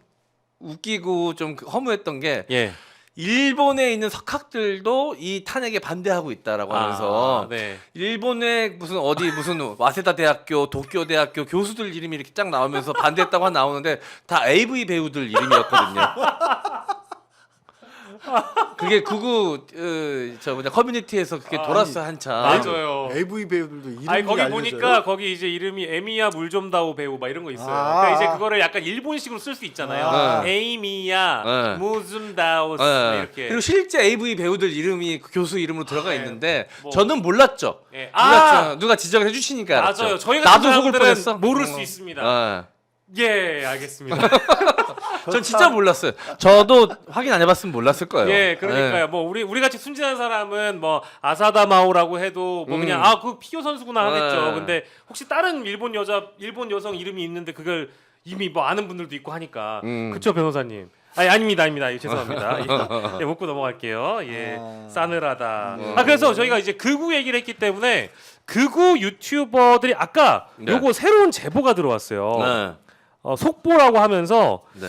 [SPEAKER 1] 웃기고 좀 허무했던 게
[SPEAKER 2] 예.
[SPEAKER 1] 일본에 있는 석학들도 이 탄핵에 반대하고 있다라고 하면서
[SPEAKER 2] 네.
[SPEAKER 1] 일본의 무슨 와세다 대학교, 도쿄 대학교 교수들 이름이 이렇게 쫙 나오면서 반대했다고 나오는데 다 AV 배우들 이름이었거든요. 그게 구구 저 뭐냐 커뮤니티에서 그게 돌았어 한참.
[SPEAKER 2] 맞아요.
[SPEAKER 3] AV 배우들도 이름이
[SPEAKER 2] 아니 거기
[SPEAKER 3] 알려져요?
[SPEAKER 2] 보니까 거기 이제 이름이 에미야 물좀다오 배우 막 이런 거 있어요.
[SPEAKER 3] 아.
[SPEAKER 2] 그러니까 이제 그거를 약간 일본식으로 쓸 수 있잖아요.
[SPEAKER 3] 아.
[SPEAKER 2] 에이미야
[SPEAKER 1] 네.
[SPEAKER 2] 물좀다오
[SPEAKER 1] 예.
[SPEAKER 2] 이렇게.
[SPEAKER 1] 그리고 실제 AV 배우들 이름이 그 교수 이름으로 들어가
[SPEAKER 2] 네.
[SPEAKER 1] 있는데
[SPEAKER 2] 뭐.
[SPEAKER 1] 저는 몰랐죠.
[SPEAKER 2] 예.
[SPEAKER 1] 몰랐죠. 누가 지적을 해주시니까 알았죠.
[SPEAKER 2] 맞아요. 저희
[SPEAKER 1] 나도
[SPEAKER 2] 같은
[SPEAKER 1] 속을
[SPEAKER 2] 사람들은
[SPEAKER 1] 뻔했어.
[SPEAKER 2] 모를 수 있습니다.
[SPEAKER 1] 예.
[SPEAKER 2] 예, 알겠습니다.
[SPEAKER 1] 전 진짜 몰랐어요. 저도 확인 안 해봤으면 몰랐을 거예요.
[SPEAKER 2] 예, 그러니까요. 뭐 우리 같이 순진한 사람은 뭐 아사다 마오라고 해도 뭐 그냥 그 피겨 선수구나 하겠죠.
[SPEAKER 1] 네.
[SPEAKER 2] 근데 혹시 다른 일본 여성 이름이 있는데 그걸 이미 뭐 아는 분들도 있고 하니까 그쵸 변호사님? 아닙니다. 죄송합니다. 예, 묻고 넘어갈게요. 예, 싸늘하다. 그래서 저희가 이제 극우 얘기를 했기 때문에 극우 유튜버들이 아까
[SPEAKER 1] 네.
[SPEAKER 2] 요거 새로운 제보가 들어왔어요.
[SPEAKER 1] 네.
[SPEAKER 2] 속보라고 하면서
[SPEAKER 1] 네.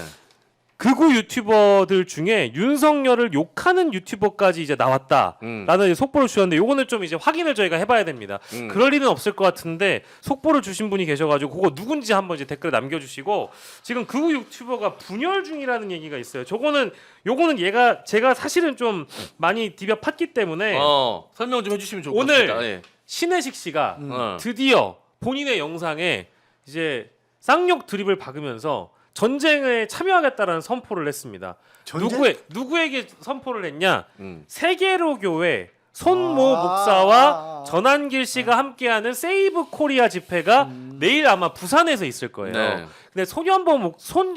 [SPEAKER 2] 극우 유튜버들 중에 윤석열을 욕하는 유튜버까지 이제 나왔다라는 이제 속보를 주셨는데 요거는 좀 이제 확인을 저희가 해봐야 됩니다. 그럴 리는 없을 것 같은데 속보를 주신 분이 계셔가지고 그거 누군지 한번 이제 댓글에 남겨주시고 지금 극우 유튜버가 분열 중이라는 얘기가 있어요. 요거는 제가 사실은 좀 많이 디벼 팠기 때문에
[SPEAKER 1] 설명 좀 해주시면 좋을 것
[SPEAKER 2] 오늘
[SPEAKER 1] 같습니다. 예.
[SPEAKER 2] 신혜식 씨가
[SPEAKER 1] 어.
[SPEAKER 2] 드디어 본인의 영상에 이제 쌍욕 드립을 박으면서 전쟁에 참여하겠다라는 선포를 했습니다.
[SPEAKER 3] 전쟁?
[SPEAKER 2] 누구에게 선포를 했냐?
[SPEAKER 1] 음.
[SPEAKER 2] 세계로 교회 손모 목사와 전한길 씨가 함께하는 세이브 코리아 집회가 내일 아마 부산에서 있을 거예요.
[SPEAKER 1] 네.
[SPEAKER 2] 근데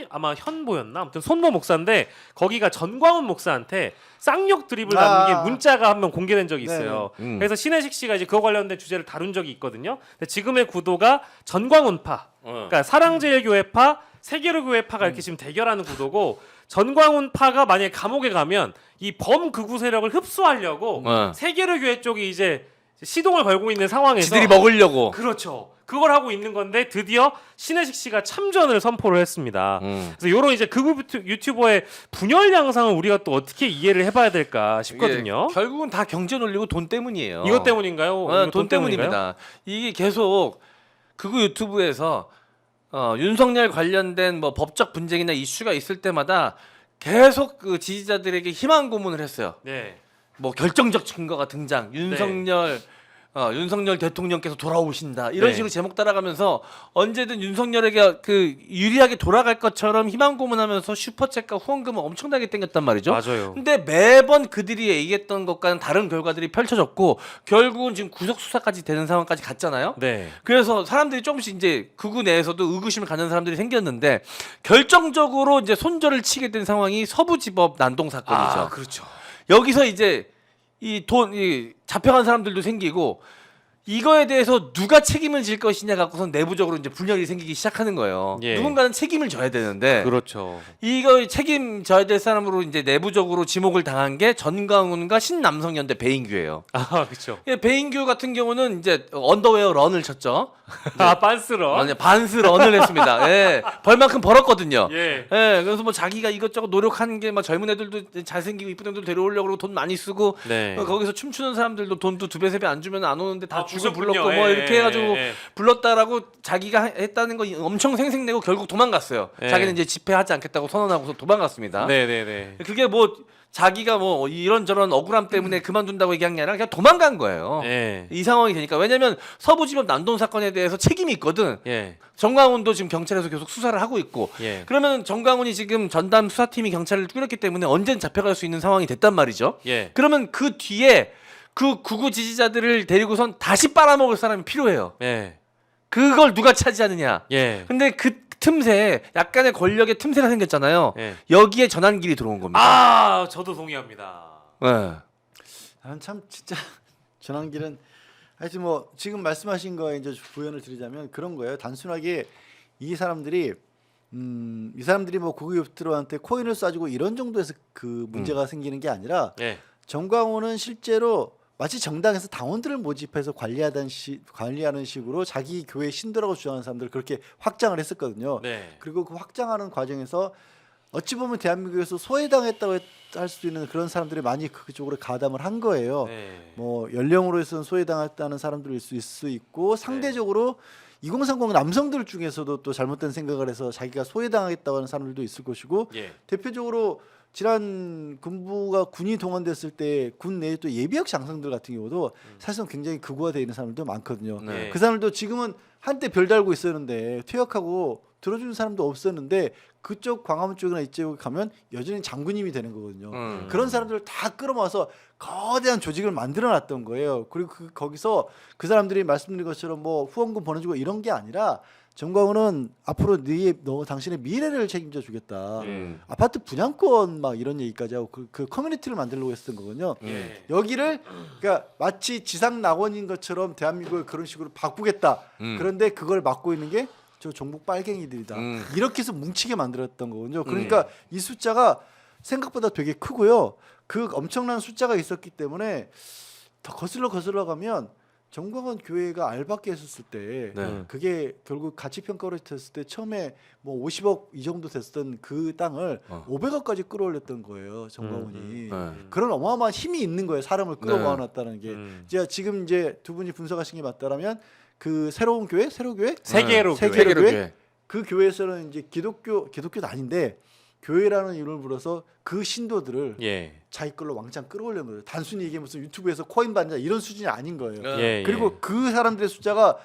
[SPEAKER 2] 아마 현보였나? 아무튼 손모 목사인데 거기가 전광훈 목사한테 쌍욕 드립을 남긴 문자가 한 명 공개된 적이 있어요. 그래서 신혜식 씨가 이제 그거 관련된 주제를 다룬 적이 있거든요. 근데 지금의 구도가 전광훈파, 그러니까 사랑제일교회파, 세계로교회파가 이렇게 지금 대결하는 구도고 전광훈파가 만약에 감옥에 가면 이 범극우 세력을 흡수하려고 세계로교회 쪽이 이제 시동을 걸고 있는 상황에서
[SPEAKER 1] 지들이 먹으려고.
[SPEAKER 2] 그렇죠. 그걸 하고 있는 건데 드디어 신혜식 씨가 참전을 선포를 했습니다. 그래서 이런 이제 극우 유튜버의 분열 양상을 우리가 또 어떻게 이해를 해봐야 될까 싶거든요.
[SPEAKER 1] 이게 결국은 다 경제 논리고 돈 때문이에요.
[SPEAKER 2] 이것 때문인가요? 이거
[SPEAKER 1] 돈 때문입니다. 이게 계속 극우 유튜브에서 윤석열 관련된 뭐 법적 분쟁이나 이슈가 있을 때마다 계속 그 지지자들에게 희망 고문을 했어요.
[SPEAKER 2] 네.
[SPEAKER 1] 뭐 결정적 증거가 등장. 윤석열 대통령께서 돌아오신다. 이런
[SPEAKER 2] 네.
[SPEAKER 1] 식으로 제목 따라가면서 언제든 윤석열에게 그 유리하게 돌아갈 것처럼 희망 고문하면서 슈퍼챗과 후원금을 엄청나게 땡겼단 말이죠.
[SPEAKER 2] 맞아요.
[SPEAKER 1] 근데 매번 그들이 얘기했던 것과는 다른 결과들이 펼쳐졌고 결국은 지금 구속 수사까지 되는 상황까지 갔잖아요.
[SPEAKER 2] 네.
[SPEAKER 1] 그래서 사람들이 조금씩 이제 극우 내에서도 의구심을 갖는 사람들이 생겼는데 결정적으로 이제 손절을 치게 된 상황이 서부지법 난동 사건이죠.
[SPEAKER 2] 그렇죠.
[SPEAKER 1] 여기서 이제 이 잡혀간 사람들도 생기고 이거에 대해서 누가 책임을 질 것이냐 갖고선 내부적으로 이제 분열이 생기기 시작하는 거예요.
[SPEAKER 2] 예.
[SPEAKER 1] 누군가는 책임을 져야 되는데
[SPEAKER 2] 그렇죠.
[SPEAKER 1] 이거 책임져야 될 사람으로 이제 내부적으로 지목을 당한 게 전광훈과 신남성연대 배인규예요.
[SPEAKER 2] 그렇죠.
[SPEAKER 1] 예, 배인규 같은 경우는 이제 언더웨어 런을 쳤죠.
[SPEAKER 2] 빤스러.
[SPEAKER 1] 아니, 반스 런을 했습니다. 예, 벌만큼 벌었거든요.
[SPEAKER 2] 예.
[SPEAKER 1] 예, 그래서 뭐 자기가 이것저것 노력하는 게 막 젊은 애들도 잘생기고 이쁜 애들 데려오려고 그러고 돈 많이 쓰고
[SPEAKER 2] 네.
[SPEAKER 1] 거기서 춤추는 사람들도 돈도 2배 3배 안 주면 안 오는데 다 주고
[SPEAKER 2] 그렇군요.
[SPEAKER 1] 불렀고 뭐
[SPEAKER 2] 예,
[SPEAKER 1] 이렇게 해가지고
[SPEAKER 2] 예.
[SPEAKER 1] 불렀다라고 자기가 했다는 거 엄청 생색내고 결국 도망갔어요.
[SPEAKER 2] 예.
[SPEAKER 1] 자기는 이제 집회하지 않겠다고 선언하고서 도망갔습니다.
[SPEAKER 2] 네네네.
[SPEAKER 1] 그게 뭐 자기가 뭐 이런저런 억울함 때문에 그만둔다고 얘기한 게 아니라 그냥 도망간 거예요.
[SPEAKER 2] 예.
[SPEAKER 1] 이 상황이 되니까 왜냐면 서부지법 난동 사건에 대해서 책임이 있거든.
[SPEAKER 2] 예.
[SPEAKER 1] 정광훈도 지금 경찰에서 계속 수사를 하고 있고
[SPEAKER 2] 예.
[SPEAKER 1] 그러면 정광훈이 지금 전담 수사팀이 경찰을 꾸렸기 때문에 언제든 잡혀갈 수 있는 상황이 됐단 말이죠.
[SPEAKER 2] 예.
[SPEAKER 1] 그러면 그 뒤에 그 구구 지지자들을 데리고선 다시 빨아먹을 사람이 필요해요.
[SPEAKER 2] 예.
[SPEAKER 1] 그걸 누가 차지하느냐.
[SPEAKER 2] 예.
[SPEAKER 1] 근데 그 틈새에 약간의 권력의 틈새가 생겼잖아요.
[SPEAKER 2] 예.
[SPEAKER 1] 여기에 전환길이 들어온 겁니다.
[SPEAKER 2] 저도 동의합니다.
[SPEAKER 1] 네.
[SPEAKER 3] 나는 참 진짜 전환길은 하여튼 뭐 지금 말씀하신 거에 이제 부연을 드리자면 그런 거예요. 단순하게 이 사람들이 뭐 국유 유튜버한테 코인을 쏴주고 이런 정도에서 그 문제가 생기는 게 아니라
[SPEAKER 2] 예.
[SPEAKER 3] 정광훈은 실제로 마치 정당에서 당원들을 모집해서 관리하는 식으로 자기 교회 신도라고 주장하는 사람들을 그렇게 확장을 했었거든요.
[SPEAKER 2] 네.
[SPEAKER 3] 그리고 그 확장하는 과정에서 어찌 보면 대한민국에서 소외당했다고 할 수 있는 그런 사람들이 많이 그쪽으로 가담을 한 거예요.
[SPEAKER 2] 네.
[SPEAKER 3] 뭐 연령으로 해서는 소외당했다는 사람들일 수 있고 상대적으로 2030 남성들 중에서도 또 잘못된 생각을 해서 자기가 소외당하겠다고 하는 사람들도 있을 것이고
[SPEAKER 2] 예.
[SPEAKER 3] 대표적으로 지난 군부가 군이 동원됐을 때 군 내에 또 예비역 장성들 같은 경우도 사실은 굉장히 극우화되어 있는 사람들도 많거든요.
[SPEAKER 1] 네.
[SPEAKER 3] 그 사람들도 지금은 한때 별 달고 있었는데 퇴역하고 들어주는 사람도 없었는데 그쪽 광화문 쪽이나 이쪽에 가면 여전히 장군님이 되는 거거든요. 그런 사람들을 다 끌어모아서 거대한 조직을 만들어놨던 거예요. 그리고 거기서 그 사람들이 말씀드린 것처럼 뭐 후원금 보내주고 이런 게 아니라 정광훈은 앞으로 너 당신의 미래를 책임져 주겠다. 아파트 분양권 막 이런 얘기까지 하고 그 커뮤니티를 만들려고 했던 거거든요.
[SPEAKER 2] 예.
[SPEAKER 3] 여기를 그러니까 마치 지상 낙원인 것처럼 대한민국을 그런 식으로 바꾸겠다. 그런데 그걸 막고 있는 게 저 종북 빨갱이들이다. 이렇게 해서 뭉치게 만들었던 거거든요. 그러니까 이 숫자가 생각보다 되게 크고요. 그 엄청난 숫자가 있었기 때문에 더 거슬러 가면 정광훈 교회가 알바끼 했었을 때
[SPEAKER 1] 네.
[SPEAKER 3] 그게 결국 가치 평가로 됐을 때 처음에 뭐 50억 이 정도 됐던 그 땅을 500억까지 끌어올렸던 거예요. 정광훈이. 그런 어마어마한 힘이 있는 거예요. 사람을 끌어모아놨다는 게. 지금 이제 두 분이 분석하신 게 맞다라면 그 새로운 교회, 세로교회,
[SPEAKER 2] 세계로
[SPEAKER 3] 세계로
[SPEAKER 1] 교회.
[SPEAKER 3] 교회. 그 교회에서는 이제 기독교도 아닌데 교회라는 이름을 불어서 그 신도들을
[SPEAKER 2] 예.
[SPEAKER 3] 자기 걸로 왕창 끌어올리는 거예요. 단순히 이게 무슨 유튜브에서 코인 받자 이런 수준이 아닌 거예요.
[SPEAKER 2] 예.
[SPEAKER 3] 그리고 그 사람들의 숫자가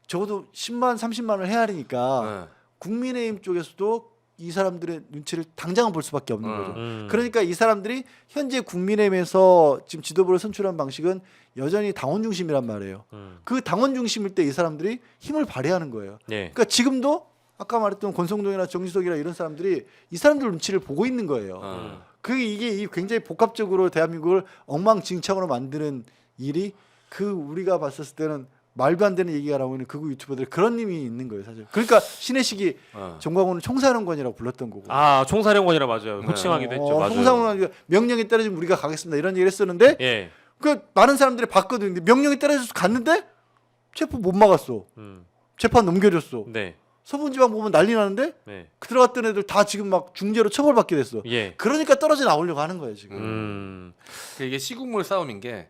[SPEAKER 3] 적어도 10만, 30만을 헤아리니까 국민의힘 쪽에서도 이 사람들의 눈치를 당장은 볼 수밖에 없는 거죠. 그러니까 이 사람들이 현재 국민의힘에서 지금 지도부를 선출한 방식은 여전히 당원 중심이란 말이에요. 그 당원 중심일 때 이 사람들이 힘을 발휘하는 거예요.
[SPEAKER 2] 예.
[SPEAKER 3] 그러니까 지금도 아까 말했던 권성동이나 정지석이나 이런 사람들이 이 사람들 눈치를 보고 있는 거예요. 이게 굉장히 복합적으로 대한민국을 엉망진창으로 만드는 일이 우리가 봤었을 때는 말도 안 되는 얘기가 나오고 있는 극우 유튜버들 그런 힘이 있는 거예요, 사실. 그러니까 신혜식이 정광훈은 총사령관이라고 불렀던 거고.
[SPEAKER 2] 아 총사령관이라 맞아요. 호칭하기도 했죠. 맞아요.
[SPEAKER 3] 총사령관 명령이 떨어지면 우리가 가겠습니다 이런 얘기를 했었는데
[SPEAKER 2] 예.
[SPEAKER 3] 그 많은 사람들이 봤거든요. 근데 명령이 떨어져서 갔는데 체포 못 막았어. 재판 넘겨줬어.
[SPEAKER 2] 네.
[SPEAKER 3] 서부지방 보면 난리 나는데
[SPEAKER 2] 네.
[SPEAKER 3] 들어갔던 애들 다 지금 막 중재로 처벌받게 됐어.
[SPEAKER 2] 예.
[SPEAKER 3] 그러니까 떨어져 나오려고 하는 거예요 지금.
[SPEAKER 1] 이게 시국물 싸움인 게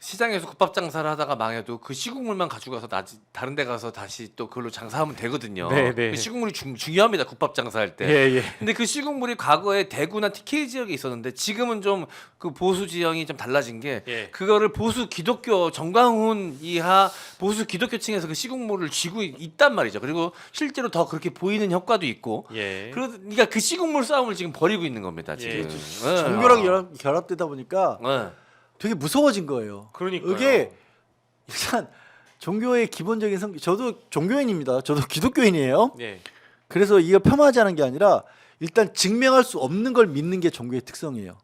[SPEAKER 1] 시장에서 국밥 장사를 하다가 망해도 그 시국물만 가지고 가서 다른 데 가서 다시 또 그걸로 장사하면 되거든요.
[SPEAKER 2] 네, 네.
[SPEAKER 1] 그 시국물이 중요합니다. 국밥 장사할 때.
[SPEAKER 2] 예, 예.
[SPEAKER 1] 근데 그 시국물이 과거에 대구나 TK 지역에 있었는데 지금은 좀 그 보수 지형이 좀 달라진 게
[SPEAKER 2] 예.
[SPEAKER 1] 그거를 보수 기독교 정광훈 이하 보수 기독교층에서 그 시국물을 쥐고 있단 말이죠. 그리고 실제로 더 그렇게 보이는 효과도 있고.
[SPEAKER 2] 예.
[SPEAKER 1] 그러니까 그 시국물 싸움을 지금 벌이고 있는 겁니다. 지금.
[SPEAKER 2] 예.
[SPEAKER 1] 네.
[SPEAKER 3] 종교랑 결합되다 보니까
[SPEAKER 1] 네.
[SPEAKER 3] 되게 무서워진 거예요.
[SPEAKER 2] 그러니까요.
[SPEAKER 3] 이게 일단 종교의 기본적인 성격. 저도 종교인입니다. 저도 기독교인이에요.
[SPEAKER 2] 예.
[SPEAKER 3] 그래서 이거 폄하하지 않은 게 아니라 일단 증명할 수 없는 걸 믿는 게 종교의 특성이에요.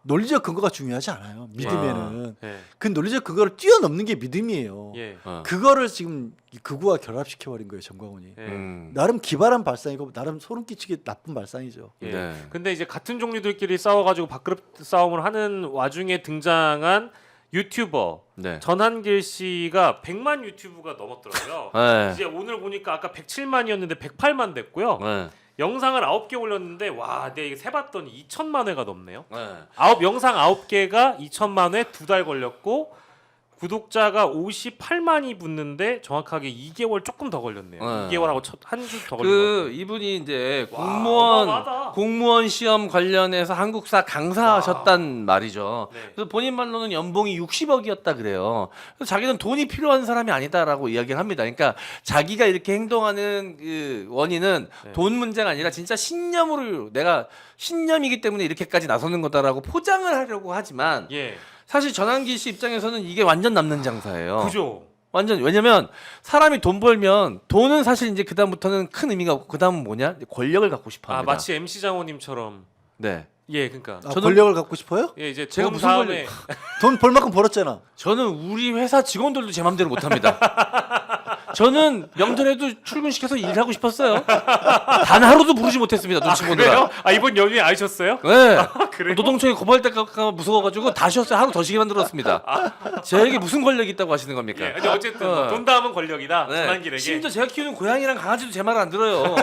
[SPEAKER 3] 논리적 근거가 중요하지 않아요. 믿으면은
[SPEAKER 2] 예.
[SPEAKER 3] 그 논리적 근거를 뛰어넘는 게 믿음이에요.
[SPEAKER 2] 예.
[SPEAKER 3] 그거를 지금 극우와 결합시켜 버린 거예요, 정광훈이.
[SPEAKER 2] 예.
[SPEAKER 3] 나름 기발한 발상이고 나름 소름 끼치게 나쁜 발상이죠.
[SPEAKER 2] 예.
[SPEAKER 1] 네.
[SPEAKER 2] 근데 이제 같은 종류들끼리 싸워가지고 밥그릇 싸움을 하는 와중에 등장한 유튜버
[SPEAKER 1] 네.
[SPEAKER 2] 전한길 씨가 100만 유튜브가 넘었더라고요.
[SPEAKER 1] 네.
[SPEAKER 2] 이제 오늘 보니까 아까 107만이었는데 108만 됐고요.
[SPEAKER 1] 네.
[SPEAKER 2] 영상을 9개 올렸는데 와, 내가 이거 세봤더니 2천만 회가 넘네요.
[SPEAKER 1] 네.
[SPEAKER 2] 영상 9개가 2천만 회 2달 걸렸고 구독자가 58만이 붙는데 정확하게 2개월 조금 더 걸렸네요. 2개월하고 한 주 더 걸린 것 같아요.
[SPEAKER 1] 이분이 이제
[SPEAKER 2] 와, 어마어마하다.
[SPEAKER 1] 공무원 시험 관련해서 한국사 강사하셨단 말이죠.
[SPEAKER 2] 네.
[SPEAKER 1] 그래서 본인 말로는 연봉이 60억이었다 그래요. 그래서 자기는 돈이 필요한 사람이 아니다라고 이야기를 합니다. 그러니까 자기가 이렇게 행동하는 그 원인은
[SPEAKER 2] 네.
[SPEAKER 1] 돈 문제가 아니라 진짜 신념으로 내가 신념이기 때문에 이렇게까지 나서는 거다라고 포장을 하려고 하지만
[SPEAKER 2] 예.
[SPEAKER 1] 사실 전환기 씨 입장에서는 이게 완전 남는 장사예요.
[SPEAKER 2] 그죠.
[SPEAKER 1] 완전 왜냐면 사람이 돈 벌면 돈은 사실 이제 그 다음부터는 큰 의미가 없고 그 다음은 뭐냐 권력을 갖고 싶어합니다.
[SPEAKER 2] 마치 MC 장호님처럼.
[SPEAKER 1] 네.
[SPEAKER 2] 예, 그러니까.
[SPEAKER 3] 아, 권력을 갖고 싶어요?
[SPEAKER 2] 예, 이제
[SPEAKER 1] 제가
[SPEAKER 2] 돈
[SPEAKER 1] 무슨
[SPEAKER 2] 다음에
[SPEAKER 3] 돈 벌 만큼 벌었잖아.
[SPEAKER 1] 저는 우리 회사 직원들도 제 맘대로 못합니다. 저는 명절에도 출근시켜서 일하고 싶었어요. 단 하루도 부르지 못했습니다. 눈치 보느라.
[SPEAKER 2] 그래요? 이번 연휴에 아셨어요?
[SPEAKER 1] 네.
[SPEAKER 2] 그래요?
[SPEAKER 1] 노동청에 고발될까 무서워가지고 다 쉬었어요. 하루 더 쉬게 만들었습니다. 저에게 무슨 권력이 있다고 하시는 겁니까?
[SPEAKER 2] 예, 근데 어쨌든 돈 다음은 권력이다.
[SPEAKER 1] 네.
[SPEAKER 2] 전한길에게.
[SPEAKER 1] 심지어 제가 키우는 고양이랑 강아지도 제 말을 안 들어요.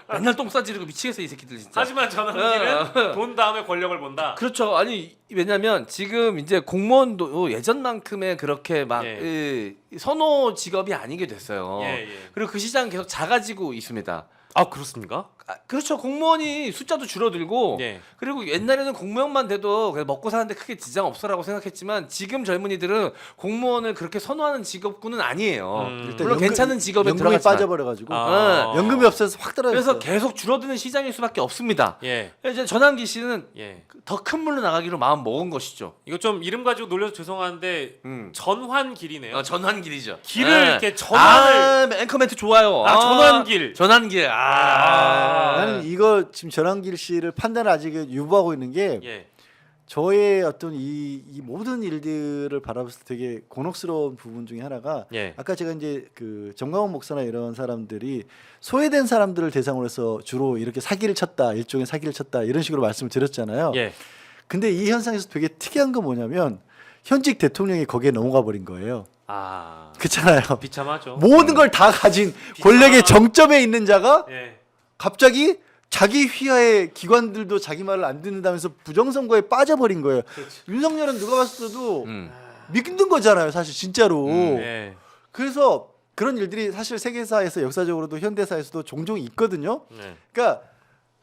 [SPEAKER 1] 맨날 똥 싸지르고 미치겠어 이 새끼들 진짜.
[SPEAKER 2] 하지만 전한길은 돈 다음에 권력을 본다.
[SPEAKER 1] 그렇죠. 아니 왜냐면 지금 이제 공무원도 예전만큼의 그렇게 막
[SPEAKER 2] 예.
[SPEAKER 1] 선호 직업이 아니게 됐어요.
[SPEAKER 2] 예, 예.
[SPEAKER 1] 그리고 그 시장 계속 작아지고 있습니다.
[SPEAKER 2] 아, 그렇습니까?
[SPEAKER 1] 그렇죠. 공무원이 숫자도 줄어들고
[SPEAKER 2] 예.
[SPEAKER 1] 그리고 옛날에는 공무원만 돼도 그냥 먹고 사는데 크게 지장 없어라고 생각했지만 지금 젊은이들은 공무원을 그렇게 선호하는 직업군은 아니에요.
[SPEAKER 3] 일단
[SPEAKER 1] 물론 괜찮은 직업에
[SPEAKER 3] 연금이
[SPEAKER 1] 들어가지만.
[SPEAKER 3] 빠져버려가지고
[SPEAKER 2] 아.
[SPEAKER 3] 연금이 없어서 확 떨어졌어요.
[SPEAKER 1] 그래서 계속 줄어드는 시장일 수밖에 없습니다.
[SPEAKER 2] 예.
[SPEAKER 1] 이제 전환기 씨는
[SPEAKER 2] 예.
[SPEAKER 1] 더 큰 물로 나가기로 마음 먹은 것이죠.
[SPEAKER 2] 이거 좀 이름 가지고 놀려서 죄송한데 전환길이네요.
[SPEAKER 1] 전환길이죠.
[SPEAKER 2] 길을
[SPEAKER 1] 예.
[SPEAKER 2] 이렇게 전환을
[SPEAKER 1] 앵커 멘트 좋아요.
[SPEAKER 2] 전환길.
[SPEAKER 1] 전환길.
[SPEAKER 3] 나는 이거 지금 전환길 씨를 판단을 아직 유보하고 있는 게
[SPEAKER 2] 예.
[SPEAKER 3] 저의 어떤 이 모든 일들을 바라봤을 때 되게 곤혹스러운 부분 중에 하나가
[SPEAKER 2] 예.
[SPEAKER 3] 아까 제가 이제 그 정광훈 목사나 이런 사람들이 소외된 사람들을 대상으로 해서 주로 이렇게 사기를 쳤다, 일종의 사기를 쳤다 이런 식으로 말씀을 드렸잖아요.
[SPEAKER 2] 예.
[SPEAKER 3] 근데 이 현상에서 되게 특이한 건 뭐냐면 현직 대통령이 거기에 넘어가 버린 거예요.
[SPEAKER 2] 아.
[SPEAKER 3] 그렇잖아요.
[SPEAKER 2] 비참하죠.
[SPEAKER 3] 모든 걸 다 가진 권력의 정점에 있는 자가
[SPEAKER 2] 예.
[SPEAKER 3] 갑자기 자기 휘하의 기관들도 자기 말을 안 듣는다면서 부정선거에 빠져버린 거예요.
[SPEAKER 2] 그렇죠.
[SPEAKER 3] 윤석열은 누가 봤을 때도 믿는 거잖아요, 사실 진짜로.
[SPEAKER 2] 예.
[SPEAKER 3] 그래서 그런 일들이 사실 세계사에서 역사적으로도 현대사에서도 종종 있거든요.
[SPEAKER 2] 네.
[SPEAKER 3] 그러니까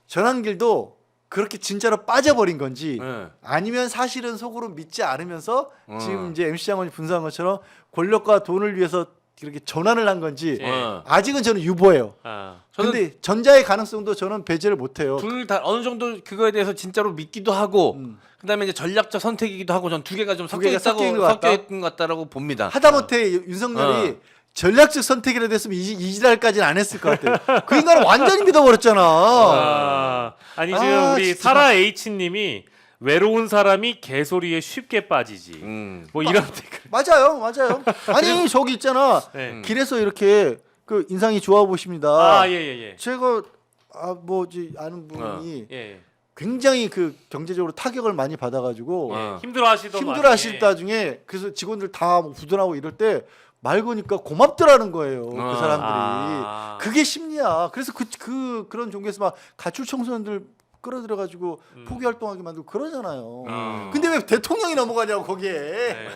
[SPEAKER 3] 전환길도 그렇게 진짜로 빠져버린 건지
[SPEAKER 1] 네.
[SPEAKER 3] 아니면 사실은 속으로 믿지 않으면서 지금 이제 MC 장관이 분석한 것처럼 권력과 돈을 위해서 이렇게 전환을 한 건지
[SPEAKER 2] 예.
[SPEAKER 3] 아직은 저는 유보해요.
[SPEAKER 2] 아.
[SPEAKER 3] 근데 전자의 가능성도 저는 배제를 못해요.
[SPEAKER 1] 둘 다 어느 정도 그거에 대해서 진짜로 믿기도 하고 그다음에 이제 전략적 선택이기도 하고 전 두 개가 좀 섞여
[SPEAKER 3] 개가 섞여 있는 것 같다?
[SPEAKER 1] 섞여 있는 것 같다라고 봅니다.
[SPEAKER 3] 하다못해 윤석열이 전략적 선택이라 됐으면 이 지랄까지는 안 했을 것 같아요. 그 인간은 완전히 믿어버렸잖아.
[SPEAKER 2] 아니 지금
[SPEAKER 3] 아,
[SPEAKER 2] 우리
[SPEAKER 3] 진짜.
[SPEAKER 2] 사라 H님이 외로운 사람이 개소리에 쉽게 빠지지. 뭐 이런 댓글.
[SPEAKER 3] 맞아요. 아니 저기 있잖아.
[SPEAKER 2] 네.
[SPEAKER 3] 길에서 이렇게 그 인상이 좋아 보십니다.
[SPEAKER 2] 아 예예예.
[SPEAKER 3] 제가 뭐지 아는 분이
[SPEAKER 2] 예.
[SPEAKER 3] 굉장히 그 경제적으로 타격을 많이 받아가지고
[SPEAKER 2] 힘들어하시던
[SPEAKER 3] 힘들어하실 나중에 그래서 직원들 다 뭐 부도나고 이럴 때 말 거니까 고맙더라는 거예요. 그 사람들이. 그게 심리야. 그래서 그런 종교에서 막 가출 청소년들 끌어들여가지고 포기 활동하게 만들고 그러잖아요. 근데 왜 대통령이 넘어가냐고 거기에.
[SPEAKER 2] 네.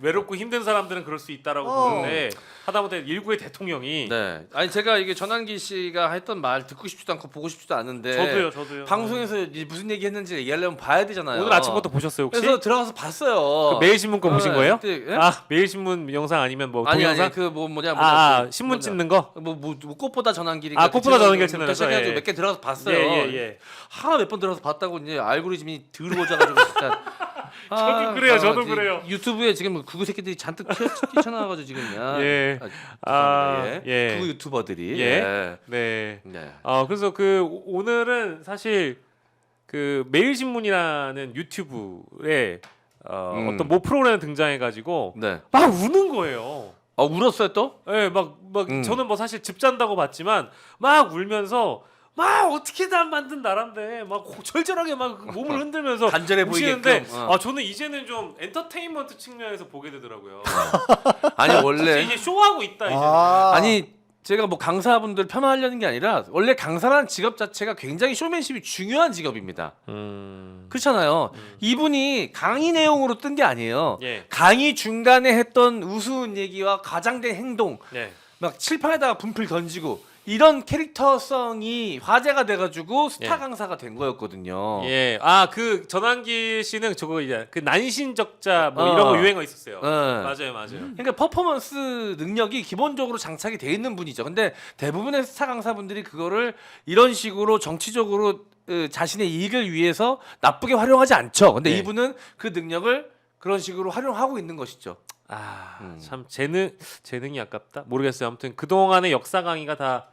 [SPEAKER 2] 외롭고 힘든 사람들은 그럴 수 있다라고 보는데 하다못해 일국의 대통령이
[SPEAKER 1] 네. 아니 제가 이게 전환기 씨가 했던 말 듣고 싶지도 않고 보고 싶지도 않은데
[SPEAKER 2] 저도요.
[SPEAKER 1] 방송에서 이제 무슨 얘기 했는지 얘기하려면 봐야 되잖아요.
[SPEAKER 2] 오늘 아침부터 보셨어요 혹시?
[SPEAKER 1] 그래서 들어가서 봤어요.
[SPEAKER 2] 그 매일신문 거 보신 거예요?
[SPEAKER 1] 그때, 예?
[SPEAKER 2] 아 매일신문 영상 아니면 뭐
[SPEAKER 1] 아니
[SPEAKER 2] 동영상?
[SPEAKER 1] 그 뭐냐
[SPEAKER 2] 신문 찍는 거?
[SPEAKER 1] 뭐 꽃보다 전환길이
[SPEAKER 2] 꽃보다 전환길 채널에서
[SPEAKER 1] 예. 몇개 들어가서 봤어요.
[SPEAKER 2] 예.
[SPEAKER 1] 하나 몇 번 들어가서 봤다고 이제 알고리즘이 더러워져가지고 진짜.
[SPEAKER 2] 저도 그래요, 저도 그래요.
[SPEAKER 1] 유튜브에 지금 그거 새끼들이 잔뜩 뛰쳐나와가지고 지금
[SPEAKER 2] 예. 예.
[SPEAKER 1] 그 유튜버들이
[SPEAKER 2] 예. 네. 그래서 그 오늘은 사실 그 매일신문이라는 유튜브에 어떤 모 프로그램 등장해가지고
[SPEAKER 1] 네.
[SPEAKER 2] 막 우는 거예요.
[SPEAKER 1] 울었어요 또?
[SPEAKER 2] 예, 막 저는 뭐 사실 집 잔다고 봤지만 막 울면서 막 어떻게든 안 만든 나라인데 막 절절하게 막 몸을 흔들면서
[SPEAKER 1] 간절해
[SPEAKER 2] 우시는데
[SPEAKER 1] 보이게끔.
[SPEAKER 2] 저는 이제는 좀 엔터테인먼트 측면에서 보게 되더라고요.
[SPEAKER 1] 아니 원래
[SPEAKER 2] 이제 쇼하고 있다 이제.
[SPEAKER 1] 아니 제가 뭐 강사분들 폄하하려는 게 아니라 원래 강사라는 직업 자체가 굉장히 쇼맨십이 중요한 직업입니다. 그렇잖아요. 이분이 강의 내용으로 뜬 게 아니에요.
[SPEAKER 2] 예.
[SPEAKER 1] 강의 중간에 했던 우스운 얘기와 과장된 행동,
[SPEAKER 2] 예.
[SPEAKER 1] 막 칠판에다가 분필 던지고 이런 캐릭터성이 화제가 돼가지고 스타
[SPEAKER 2] 예.
[SPEAKER 1] 강사가 된 거였거든요.
[SPEAKER 2] 예. 그 전환기 씨는 저거 이제 그 난신적자 뭐 이런 거 유행어 있었어요.
[SPEAKER 1] 네.
[SPEAKER 2] 맞아요.
[SPEAKER 1] 그러니까 퍼포먼스 능력이 기본적으로 장착이 돼 있는 분이죠. 근데 대부분의 스타 강사분들이 그거를 이런 식으로 정치적으로 자신의 이익을 위해서 나쁘게 활용하지 않죠. 근데
[SPEAKER 2] 네.
[SPEAKER 1] 이분은 그 능력을 그런 식으로 활용하고 있는 것이죠.
[SPEAKER 2] 참 재능이 아깝다. 모르겠어요. 아무튼 그 동안의 역사 강의가 다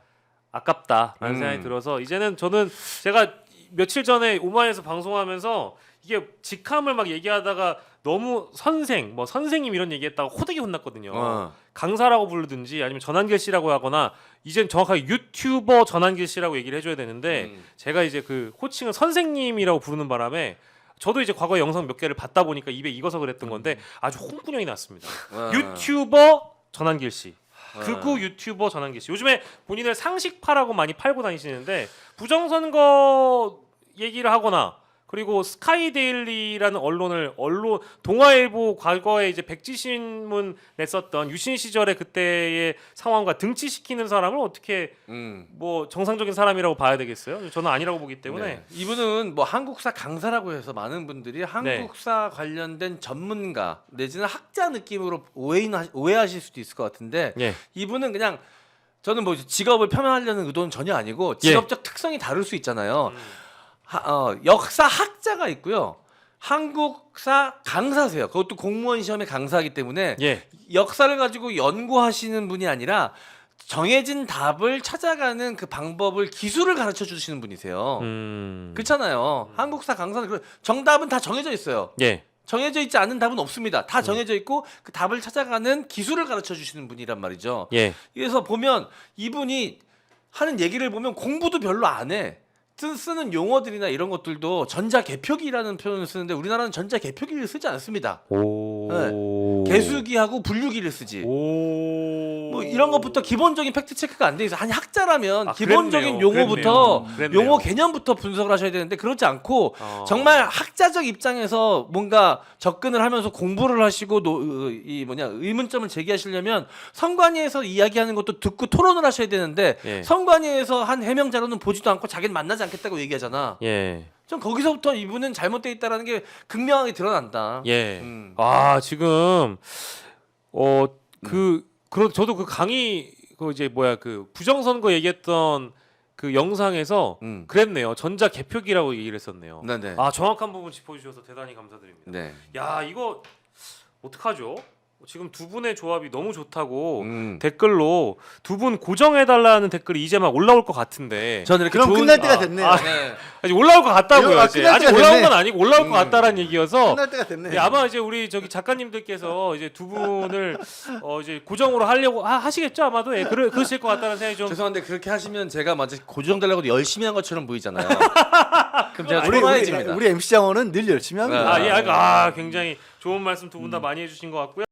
[SPEAKER 2] 아깝다라는 생각이 들어서 이제는 저는 제가 며칠 전에 오마이에서 방송하면서 이게 직함을 막 얘기하다가 너무 선생님 이런 얘기했다가 호되게 혼났거든요. 강사라고 부르든지 아니면 전환길 씨라고 하거나 이젠 정확하게 유튜버 전환길 씨라고 얘기를 해줘야 되는데 제가 이제 그 호칭을 선생님이라고 부르는 바람에 저도 이제 과거 영상 몇 개를 봤다 보니까 입에 익어서 그랬던 건데 아주 홍군형이 났습니다. 유튜버 전환길 씨. 극우 유튜버 전환길 씨. 요즘에 본인을 상식파라고 많이 팔고 다니시는데 부정선거 얘기를 하거나 그리고 스카이데일리라는 언론 동아일보 과거에 이제 백지신문 냈었던 유신 시절의 그때의 상황과 등치시키는 사람을 어떻게 뭐 정상적인 사람이라고 봐야 되겠어요? 저는 아니라고 보기 때문에.
[SPEAKER 1] 네. 이분은 뭐 한국사 강사라고 해서 많은 분들이 한국사 관련된 전문가 내지는 학자 느낌으로 오해하실 수도 있을 것 같은데
[SPEAKER 2] 예.
[SPEAKER 1] 이분은 그냥 저는 뭐 직업을 폄하하려는 의도는 전혀 아니고 직업적 특성이 다를 수 있잖아요. 역사 학자가 있고요. 한국사 강사세요. 그것도 공무원 시험의 강사이기 때문에
[SPEAKER 2] 예.
[SPEAKER 1] 역사를 가지고 연구하시는 분이 아니라 정해진 답을 찾아가는 그 방법을 기술을 가르쳐 주시는 분이세요. 그렇잖아요. 한국사 강사는 정답은 다 정해져 있어요.
[SPEAKER 2] 예.
[SPEAKER 1] 정해져 있지 않은 답은 없습니다. 다 정해져 있고 그 답을 찾아가는 기술을 가르쳐 주시는 분이란 말이죠.
[SPEAKER 2] 예.
[SPEAKER 1] 그래서 보면 이분이 하는 얘기를 보면 공부도 별로 안 해. 쓰는 용어들이나 이런 것들도 전자개표기라는 표현을 쓰는데 우리나라는 전자개표기를 쓰지 않습니다.
[SPEAKER 2] 오.
[SPEAKER 1] 개수기하고 분류기를 쓰지.
[SPEAKER 2] 오.
[SPEAKER 1] 뭐 이런 것부터 기본적인 팩트 체크가 안 돼 있어. 아니 학자라면
[SPEAKER 2] 아,
[SPEAKER 1] 기본적인
[SPEAKER 2] 그랬네요.
[SPEAKER 1] 용어부터
[SPEAKER 2] 그랬네요.
[SPEAKER 1] 용어 개념부터 분석을 하셔야 되는데 그렇지 않고
[SPEAKER 2] 어.
[SPEAKER 1] 정말 학자적 입장에서 뭔가 접근을 하면서 공부를 하시고 의문점을 제기하시려면 선관위에서 이야기하는 것도 듣고 토론을 하셔야 되는데
[SPEAKER 2] 예.
[SPEAKER 1] 선관위에서 한 해명 자료는 보지도 않고 자기는 만나지 않겠다고 얘기하잖아.
[SPEAKER 2] 예.
[SPEAKER 1] 좀 거기서부터 이분은 잘못돼 있다라는 게 극명하게 드러난다.
[SPEAKER 2] 예.
[SPEAKER 1] 음.
[SPEAKER 2] 아, 지금 저도 그 강의 그 부정선거 얘기했던 그 영상에서 그랬네요. 전자 개표기라고 얘기를 했었네요.
[SPEAKER 1] 네네.
[SPEAKER 2] 아, 정확한 부분 짚어주셔서 대단히 감사드립니다.
[SPEAKER 1] 네.
[SPEAKER 2] 야, 이거 어떡하죠? 지금 두 분의 조합이 너무 좋다고
[SPEAKER 1] 음.
[SPEAKER 2] 댓글로 두 분 고정해달라는 댓글이 이제 막 올라올 것 같은데
[SPEAKER 1] 저는 이렇게
[SPEAKER 3] 그럼
[SPEAKER 1] 좋은
[SPEAKER 3] 끝날 때가 됐네요.
[SPEAKER 1] 네.
[SPEAKER 2] 아직 올라올 것 같다고요. 이제.
[SPEAKER 3] 끝날
[SPEAKER 2] 아직
[SPEAKER 3] 때가
[SPEAKER 2] 올라온
[SPEAKER 3] 됐네.
[SPEAKER 2] 건 아니고 올라올 것 같다라는 얘기여서
[SPEAKER 3] 끝날 때가 됐네.
[SPEAKER 2] 네, 아마 이제 우리 저기 작가님들께서 이제 두 분을 이제 고정으로 하려고 하시겠죠 아마도. 예, 그러실 것 같다는 생각이 좀.
[SPEAKER 1] 죄송한데 그렇게 하시면 제가 마치 고정되려고 열심히 한 것처럼 보이잖아요. 그럼 제가
[SPEAKER 3] 우리
[SPEAKER 1] 초라해집니다.
[SPEAKER 3] MC 장원은 늘 열심히 합니다.
[SPEAKER 2] 아, 예, 굉장히 좋은 말씀 두 분 다 많이 해주신 것 같고요.